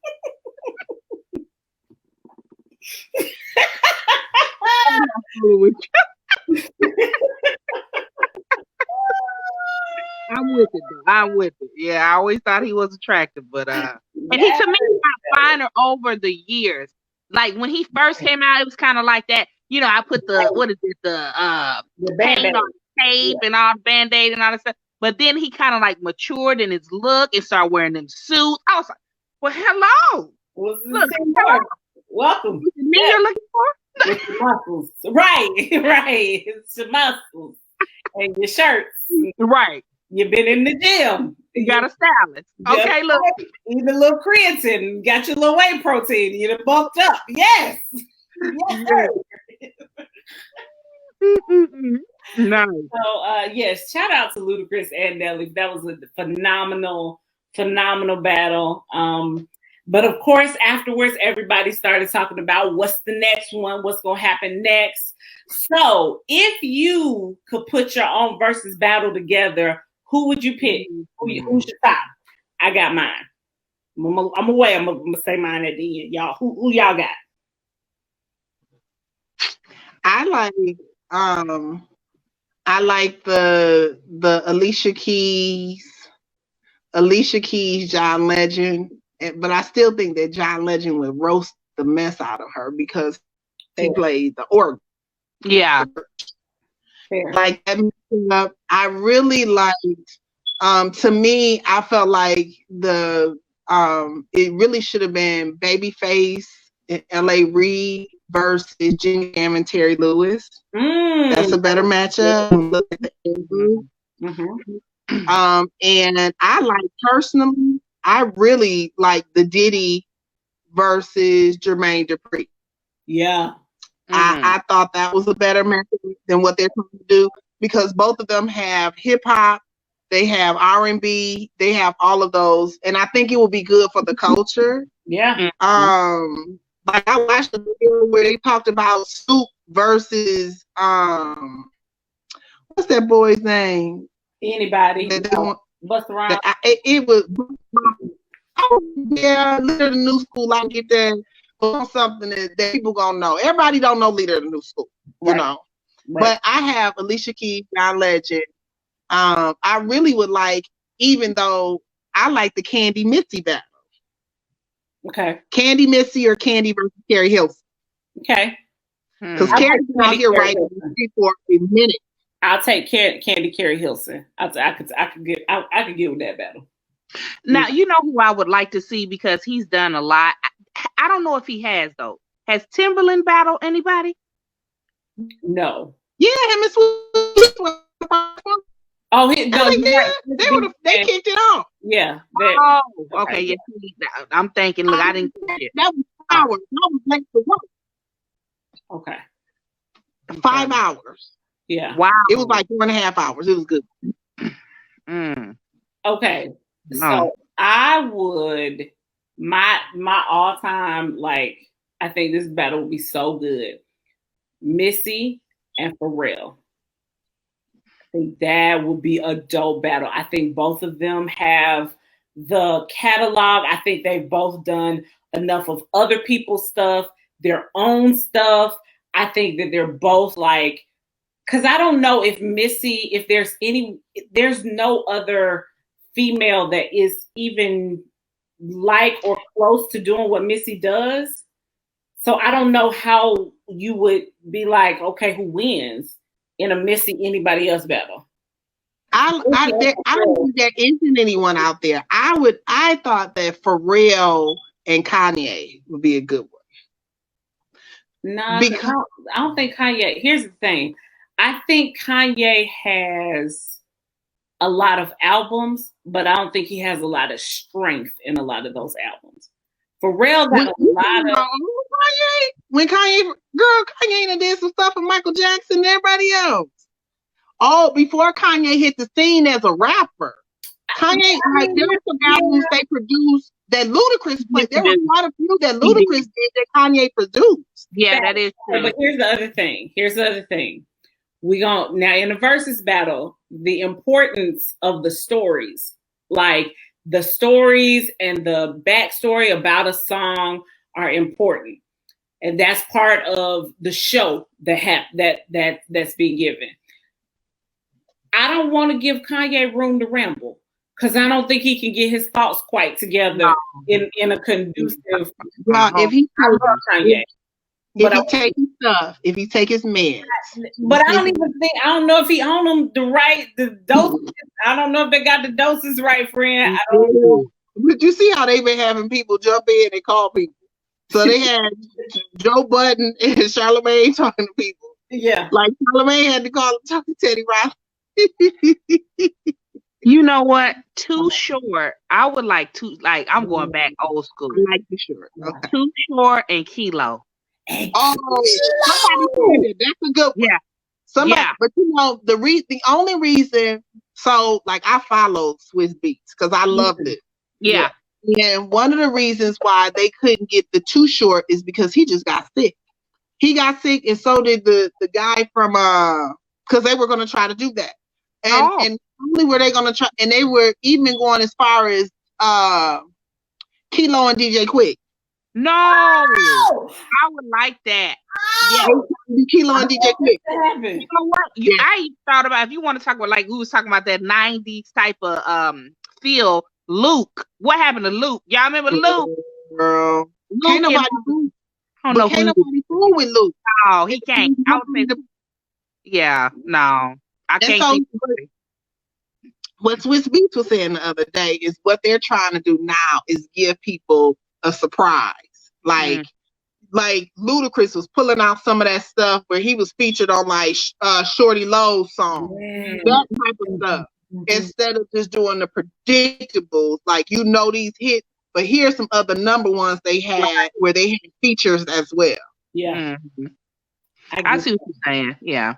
with it though. I'm with it. Yeah, I always thought he was attractive, but and he to me got finer over the years. Like when he first came out, it was kind of like that. I put the paint on tape and all the Band-Aid and all that stuff. But then he kind of like matured in his look and started wearing them suits. I was like, well, hello. Hello. Welcome. Me you're looking for? With your muscles. Right. It's your muscles. And your shirts. Right. You've been in the gym. You got a stylist. Okay, look. Eat a little creatine. Got your little whey protein. You done bulked up. Yes. Yes, sir. Nice. So, yes, shout out to Ludacris and Nelly. That was a phenomenal battle. But of course, afterwards, everybody started talking about what's the next one, what's going to happen next. So, if you could put your own Verzuz battle together, who would you pick? Who's your top? I got mine. I'm away. I'm gonna say mine at the end, y'all. Who y'all got? I like the Alicia Keys, John Legend, but I still think that John Legend would roast the mess out of her because he played the organ. Yeah. Like that. I really liked. To me, I felt like it really should have been Babyface and L.A. Reid versus Jimmy Jam and Terry Lewis. That's a better matchup. And I really like the Diddy versus Jermaine Dupri. Yeah. I thought that was a better matchup than what they're trying to do because both of them have hip hop, they have R&B, they have all of those, and I think it will be good for the culture. Yeah. Like I watched the video where they talked about Scoop versus what's that boy's name? Anybody? Bust around. It was. Oh yeah, Leader of the New School. I get that on something that people gonna know. Everybody don't know Leader of the New School, you know. Right. But I have Alicia Keys, John Legend. I really would like, even though I like the Candy Mitzi battle. Okay. Candy Missy or Candy versus Carrie Hilson. Okay. Because Carrie's been out here right for a minute. I'll take Candy Carrie Hilson. I could get with that battle. Now you know who I would like to see because he's done a lot. I don't know if he has though. Has Timberland battled anybody? No. Yeah, him and Swiss. Oh, they kicked it off. Yeah. Okay. Yeah. I'm thinking. Look, I didn't. That was hours. That was late for work. Okay. 5 hours. Yeah. Wow. It was like 4.5 hours. It was good. Okay. No. So I would my all time, like, I think this battle would be so good. Missy and Pharrell. I think that would be a dope battle. I think both of them have the catalog. I think they've both done enough of other people's stuff, their own stuff. I think that they're both like, because I don't know if Missy, if there's no other female that is even like or close to doing what Missy does. So I don't know how you would be like, okay, who wins in a Missy anybody else battle? I don't think there isn't anyone out there. I thought that Pharrell and Kanye would be a good one. No, because I don't think Kanye. Here's the thing. I think Kanye has a lot of albums, but I don't think he has a lot of strength in a lot of those albums. Pharrell got a lot of Kanye. When Kanye did some stuff with Michael Jackson and everybody else. Oh, before Kanye hit the scene as a rapper. Kanye, like, there were some albums they produced that Ludacris played. There was a lot of few that Ludacris did that Kanye produced. Yeah, that is true. But here's the other thing. We gonna now in the versus battle, the importance of the stories, like the stories and the backstory about a song are important, and that's part of the show that's being given. I don't want to give Kanye room to ramble because I don't think he can get his thoughts quite together in a conducive. Well, if he Kanye. If he take his meds. But I don't know if he own them the doses. I don't know if they got the doses right, friend. I don't know. But you see how they been having people jump in and call people. So they had Joe Budden and Charlamagne talking to people. Yeah. Like Charlamagne had to talk to Teddy Riley. You know what? Too Short. I would like I'm going back old school. I like Too Short. Okay. Too Short and Kilo. Oh, somebody said that. That's a good one. Yeah. But the only reason, so like I follow Swiss Beats because I loved it. Yeah. And one of the reasons why they couldn't get the Too Short is because he just got sick. He got sick, and so did the guy from because they were going to try to do that, and only were they going to try, and they were even going as far as Kilo and DJ Quick. No, I would like that. Yeah, Kilo and DJ Quick. You know what? I thought about if you want to talk about like we was talking about that '90s type of feel. Luke, what happened to Luke? Y'all remember Luke? Girl, can't nobody fool. Can't nobody fool with Luke. No, he can't. I would say yeah, no, I can't. So, what Swiss Beats was saying the other day is what they're trying to do now is give people a surprise. Like Ludacris was pulling out some of that stuff where he was featured on like Shorty Lowe's song, that type of stuff. Instead of just doing the predictables, like these hits, but here's some other number ones they had where they had features as well. Yeah, I see what you're saying. Yeah,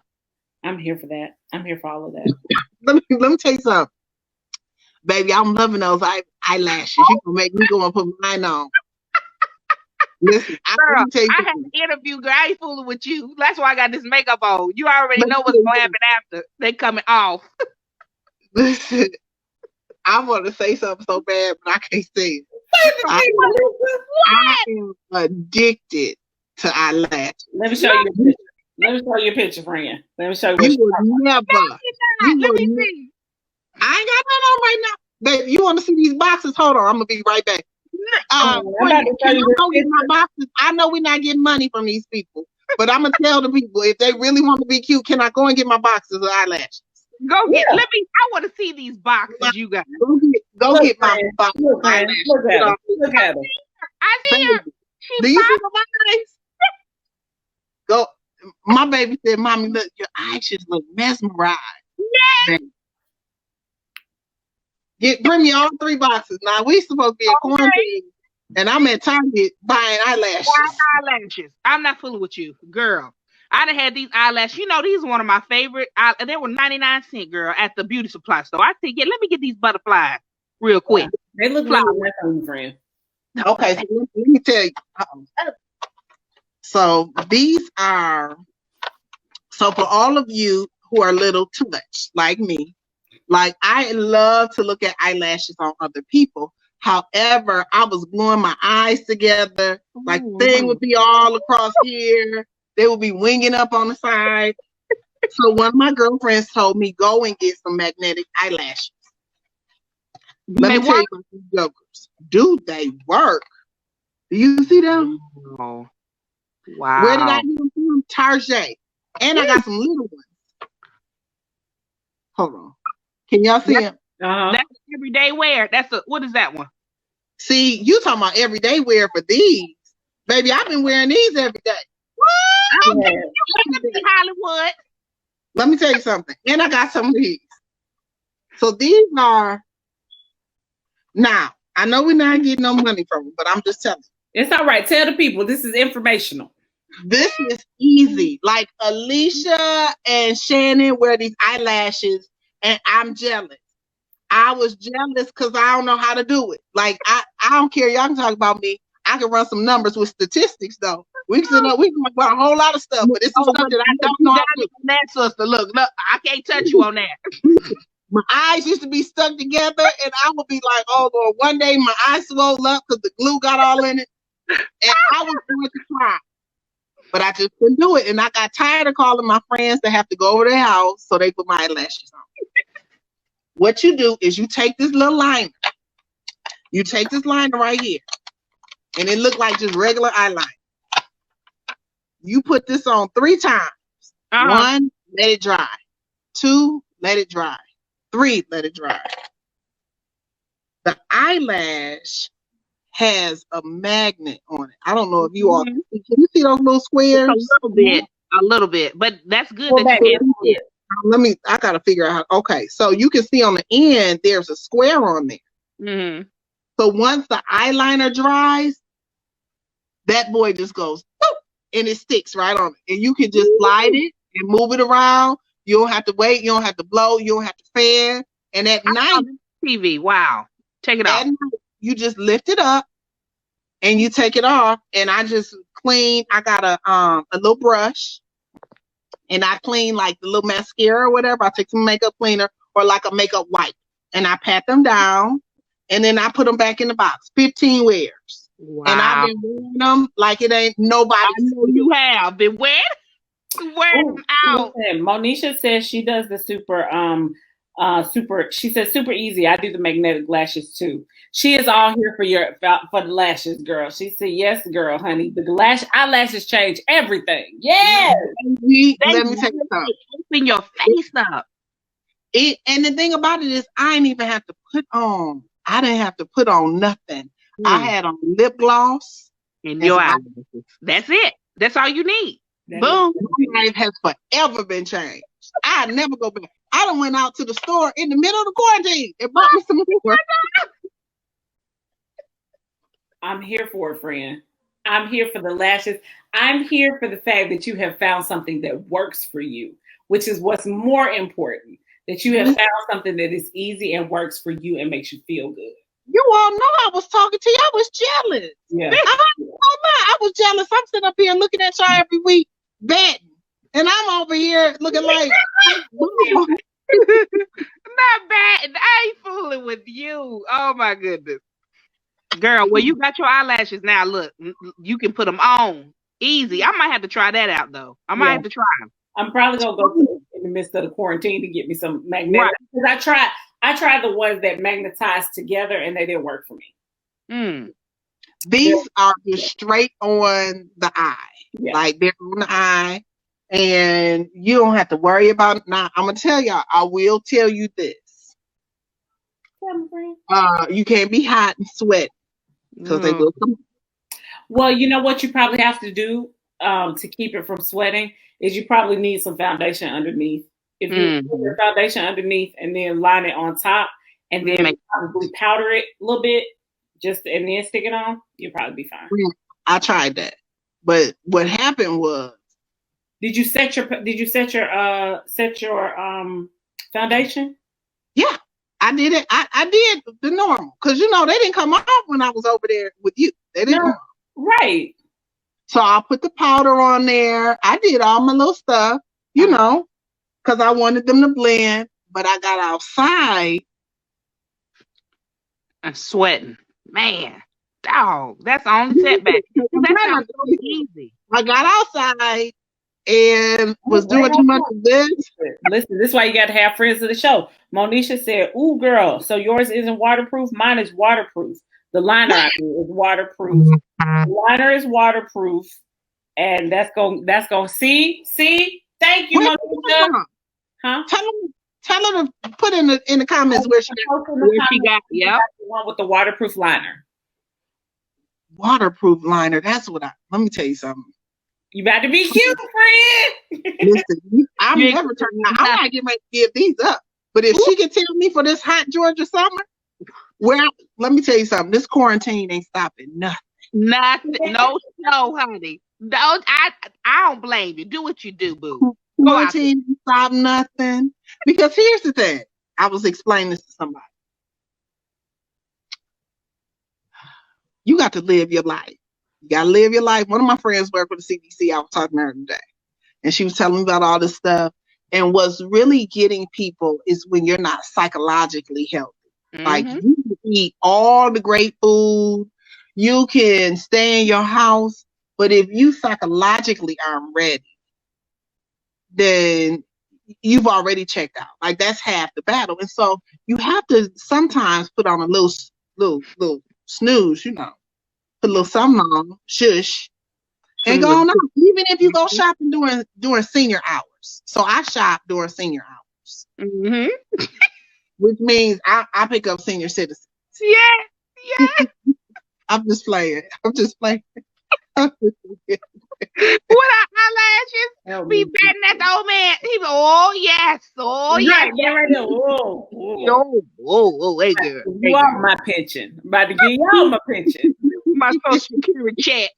I'm here for that. I'm here for all of that. let me tell you something, baby. I'm loving those eyelashes. You gonna make me go and put mine on. Listen, girl, I had an interview, girl. I ain't fooling with you. That's why I got this makeup on. You already know what's gonna happen after. They coming off. Listen, I want to say something so bad, but I can't say it. I am addicted to eyelashes. Let me show you a picture. Let me show you a picture, friend. Let me show you. You will never. Let me see. I ain't got none on right now. Baby, you want to see these boxes? Hold on, I'm gonna be right back. Can you go get my boxes? I know we're not getting money from these people, but I'm gonna tell the people if they really want to be cute, can I go and get my boxes of eyelashes? Go get. Let me. I want to see these boxes you got. Go get my boxes of eyelashes. Look at them. I see her. Do you see my eyes? Go. My baby said, "Mommy, look, your eyes just look mesmerized." Yes. Bring me all 3 boxes. Now we supposed to be at quarantine, and I'm at Target buying eyelashes. I'm not fooling with you, girl. I done had these eyelashes. You know, these are one of my favorite. They were 99¢, girl, at the beauty supply store. I said, let me get these butterflies real quick. They look like a friend. Okay, so let me tell you. So these are. So for all of you who are little touched like me. Like, I love to look at eyelashes on other people. However, I was gluing my eyes together. Like, thing would be all across here. They would be winging up on the side. So one of my girlfriends told me, go and get some magnetic eyelashes. Let me tell you about these jokers. Do they work? Do you see them? Oh, wow. Where did I get them from? Target. And I got some little ones. Hold on. Can y'all see him? That's everyday wear. What is that one? See, you talking about everyday wear for these. Baby, I've been wearing these every day. What? Okay, you Hollywood. Let me tell you something. And I got some of these. So these are, now, I know we're not getting no money from them, but I'm just telling you. It's all right. Tell the people. This is informational. This is easy. Like, Alicia and Shannon wear these eyelashes, and I'm jealous. I was jealous because I don't know how to do it. Like, I don't care. Y'all can talk about me. I can run some numbers with statistics, though. We can talk about a whole lot of stuff, but this is something that I don't know how to do. That sister, look, I can't touch you on that. My eyes used to be stuck together, and I would be like, oh, Lord, one day my eyes swelled up because the glue got all in it, and I was going to cry. But I just couldn't do it, and I got tired of calling my friends to have to go over their house so they put my eyelashes on. What you do is you take this little liner. You take this liner right here, and it looked like just regular eyeliner. You put this on 3 times. 1, let it dry. 2, let it dry. 3, let it dry. The eyelash has a magnet on it. I don't know if you all can you see those little squares? A little bit, but that's good that you can see it. I gotta figure out. Okay, so you can see on the end there's a square on there. Mm-hmm. So once the eyeliner dries, that boy just goes boop, and it sticks right on it, and you can just slide it and move it around. You don't have to wait. You don't have to blow. You don't have to fan. And at night, TV. Wow, take it off. Night, you just lift it up and you take it off. And I just clean. I got a little brush. And I clean like the little mascara or whatever. I take some makeup cleaner or like a makeup wipe. And I pat them down. And then I put them back in the box. 15 wears. Wow. And I've been wearing them like it ain't nobody. I know you have been wearing them out. Listen, Monisha says she does the super, she says super easy. I do the magnetic lashes too. She is all here for the lashes, girl. She said, yes, girl, honey. The eyelashes change everything. Yes. Let me tell you something. Open your face up. And the thing about it is I didn't even have to put on. I didn't have to put on nothing. I had on lip gloss. And your eyelashes. That's it. That's all you need. Boom. My life has forever been changed. I never go back. I done went out to the store in the middle of the quarantine and bought me some more. I'm here for it, friend. I'm here for the lashes. I'm here for the fact that you have found something that works for you, which is what's more important. That you have found something that is easy and works for you and makes you feel good. You all know I was talking to you. I was jealous. Yeah. I was jealous. I'm sitting up here looking at y'all every week, betting. And I'm over here looking like... Not bad. I ain't fooling with you. Oh, my goodness. Girl, well, you got your eyelashes now. Look, you can put them on. Easy. I might have to try that out, though. I might have to try them. I'm probably going to go in the midst of the quarantine to get me some magnetic. Because I tried the ones that magnetized together and they didn't work for me. These are just straight on the eye. Yeah. Like they're on the eye. And you don't have to worry about it. Now, I'm going to tell y'all, I will tell you this. You can't be hot and sweat because they will come. Well, you know what you probably have to do to keep it from sweating is you probably need some foundation underneath. If you put your foundation underneath and then line it on top and then probably powder it a little bit and then stick it on, you'll probably be fine. I tried that. But what happened was, did you set your foundation? Yeah, I did it. I did the normal because they didn't come off when I was over there with you. They didn't. No, right. So I put the powder on there. I did all my little stuff, because I wanted them to blend. But I got outside and sweating, man. Dog, that's the only setback. That's not easy. I got outside and was doing too much of this. Listen, this is why you got to have friends of the show. Monisha said, "Ooh, girl, so yours isn't waterproof. Mine is waterproof. The liner is waterproof. The liner is waterproof, and that's going. See. Thank you, Monisha. Huh? Tell her to put in the comments where she got. Yeah, the one with the waterproof liner. Waterproof liner. That's what let me tell you something. You about to be cute, friend. Listen, I'm never turning out. I'm not getting ready to give these up. But if she can tell me for this hot Georgia summer, well, let me tell you something. This quarantine ain't stopping nothing. Nothing. No, honey. Don't. I don't blame you. Do what you do, boo. Quarantine ain't stop nothing. Because here's the thing. I was explaining this to somebody. You got to live your life. You got to live your life. One of my friends worked for the CDC. I was talking to her today. And she was telling me about all this stuff. And what's really getting people is when you're not psychologically healthy. Like, you can eat all the great food. You can stay in your house. But if you psychologically aren't ready, then you've already checked out. Like, that's half the battle. And so you have to sometimes put on a little snooze, put a little something on, shush, and go on out. Even if you go shopping during senior hours. So I shop during senior hours, which means I pick up senior citizens. Yeah. I'm just playing. What eyelashes? Be betting at the old man. He be, oh yes, right there. Oh, hey girl. You are my pension. I'm about to give y'all my pension. My social security check.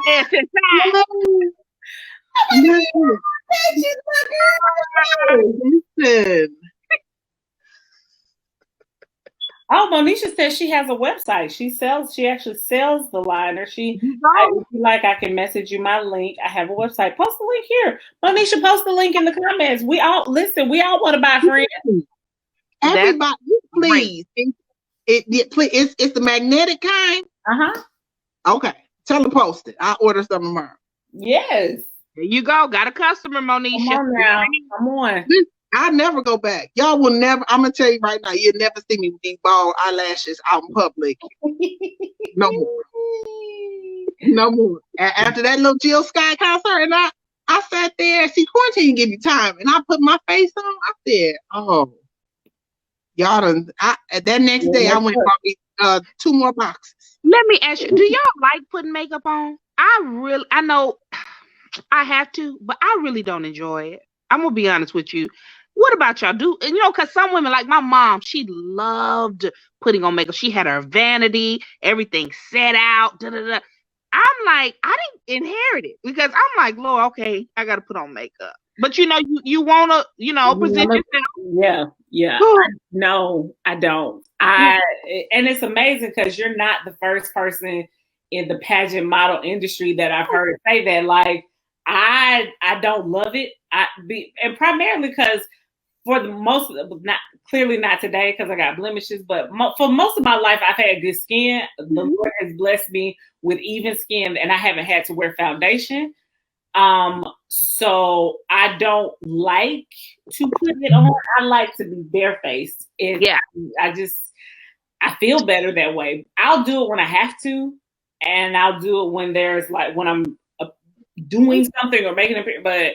My SSI. Listen. Oh, Monisha says she has a website. She actually sells the liner. If you like, I can message you my link. I have a website. Post the link here. Monisha, post the link in the comments. We all want to buy friends. Everybody, please. It's the magnetic kind. Okay. Tell her to post it. I'll order some tomorrow. Yes. There you go. Got a customer, Monisha. Come on now. Come on. I never go back. Y'all will never. I'm gonna tell you right now. You'll never see me with these bald eyelashes out in public. No more. No more. After that little Jill Scott concert, and I sat there. See, quarantine give you time, and I put my face on. I said, "Oh, y'all done." That next day, I went and bought me 2 more boxes. Let me ask you: do y'all like putting makeup on? I know I have to, but I really don't enjoy it. I'm gonna be honest with you. What about y'all? Because some women, like my mom, she loved putting on makeup. She had her vanity, everything set out. I'm like, I didn't inherit it because I'm like, Lord, okay, I got to put on makeup. But you want to, present yourself. Yeah. No, I don't. And it's amazing because you're not the first person in the pageant model industry that I've heard say that. Like, I don't love it. And primarily because for the most of not today because I got blemishes, but for most of my life I've had good skin. The Lord has blessed me with even skin, and I haven't had to wear foundation. So I don't like to put it on. I like to be barefaced. And I feel better that way. I'll do it when I have to. and I'll do it when there's like when I'm doing something or making a picture. But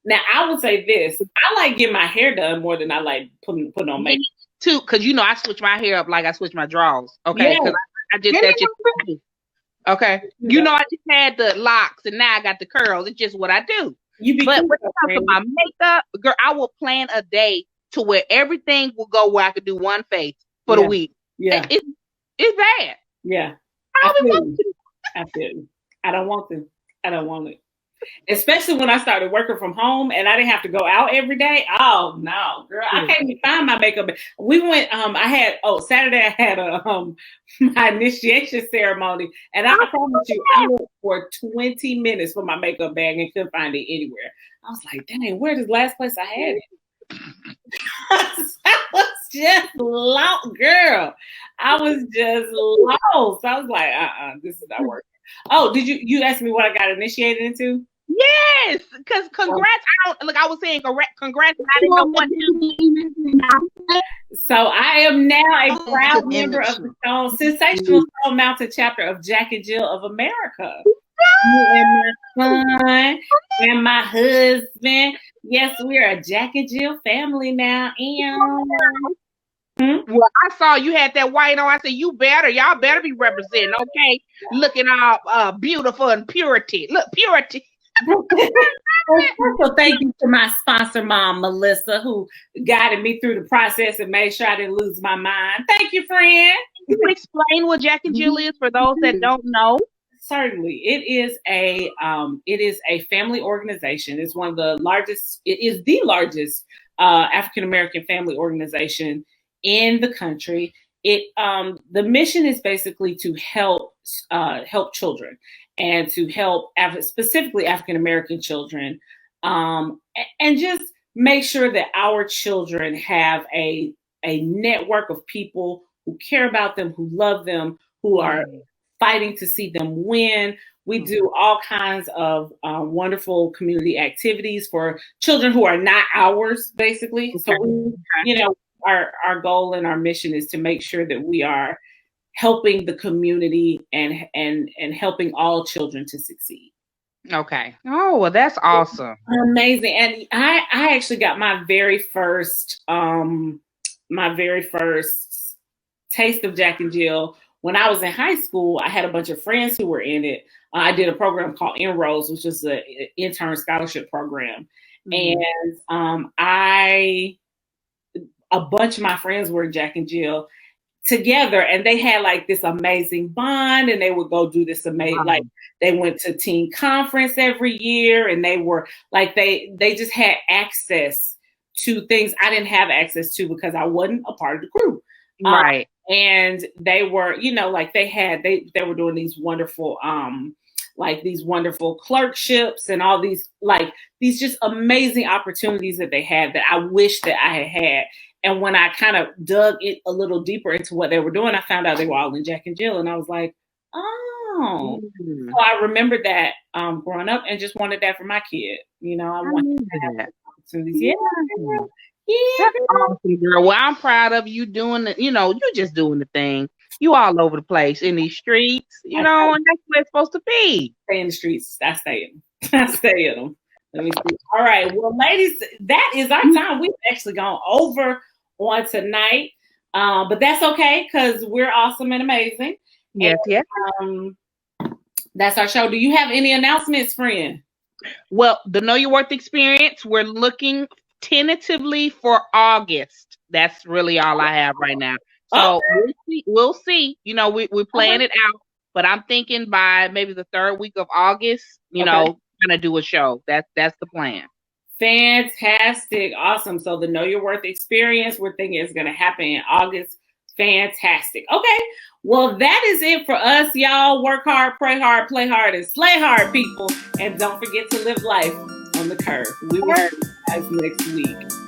now I would say this: I like getting my hair done more than I like putting on makeup. Too, because I switch my hair up like I switch my drawers. Okay, because I just that's just what I do. Okay, I just had the locks and now I got the curls. It's just what I do. But when it comes to my makeup, girl, I will plan a day to where everything will go where I could do one face for the week. Yeah, it's bad. Yeah, I feel you. I don't want to. I don't want it. Especially when I started working from home and I didn't have to go out every day. Oh no, girl, I can't even find my makeup. We went. Saturday I had my initiation ceremony, and I promise you, I went for 20 minutes for my makeup bag and couldn't find it anywhere. I was like, dang, where's the last place I had it? I was just lost, girl. I was just lost. I was like, this is not working. Oh, did you ask me what I got initiated into? Yes, because congrats. I was saying congrats. I didn't know what. So I am now a proud member of the sensational Stone Mountain chapter of Jack and Jill of America. And my son and my husband. Yes, we are a Jack and Jill family now. And well, I saw you had that white on. I said, y'all better be representing, okay? Looking all beautiful and purity. Look, purity. So thank you to my sponsor mom, Melissa, who guided me through the process and made sure I didn't lose my mind. Thank you, friend. Can you explain what Jack and Jill is for those that don't know? Certainly. It is a family organization. It's one of the largest, it is the largest African-American family organization in the country. The mission is basically to help children and to help specifically African-American children, and just make sure that our children have a network of people who care about them, who love them, who are fighting to see them win. We do all kinds of wonderful community activities for children who are not ours, basically. So, our goal and our mission is to make sure that we are helping the community and helping all children to succeed. Okay. Oh, well, that's awesome. Amazing. And I actually got my very first taste of Jack and Jill when I was in high school. I had a bunch of friends who were in it. I did a program called Inroads, which is an intern scholarship program. And a bunch of my friends were in Jack and Jill together, and they had like this amazing bond, and they would go do this amazing, like they went to teen conference every year, and they were like, they just had access to things I didn't have access to because I wasn't a part of the group. Right. And they were, like they were doing these wonderful, these wonderful clerkships and all these just amazing opportunities that they had that I wish that I had had. And when I kind of dug it a little deeper into what they were doing, I found out they were all in Jack and Jill. And I was like, oh. So I remembered that growing up and just wanted that for my kid. I wanted to have opportunities. Yeah. That's awesome, girl. Well, I'm proud of you doing it. You're just doing the thing. You all over the place in these streets, and that's where it's supposed to be. Stay in the streets. I stay in them. I stay in them. Let me see. All right. Well, ladies, that is our time. We've actually gone over on tonight, but that's okay because we're awesome and amazing. Yes, yes. That's our show. Do you have any announcements, friend? Well, the Know Your Worth experience, we're looking tentatively for August. That's really all I have right now. So we'll see. We're playing it out, but I'm thinking by maybe the third week of August, gonna do a show. That's the plan. Fantastic. Awesome. So the Know Your Worth experience, we're thinking it's going to happen in August. Fantastic. Okay. Well, that is it for us, y'all. Work hard, pray hard, play hard, and slay hard, people. And don't forget to live life on the curve. We will see you guys next week.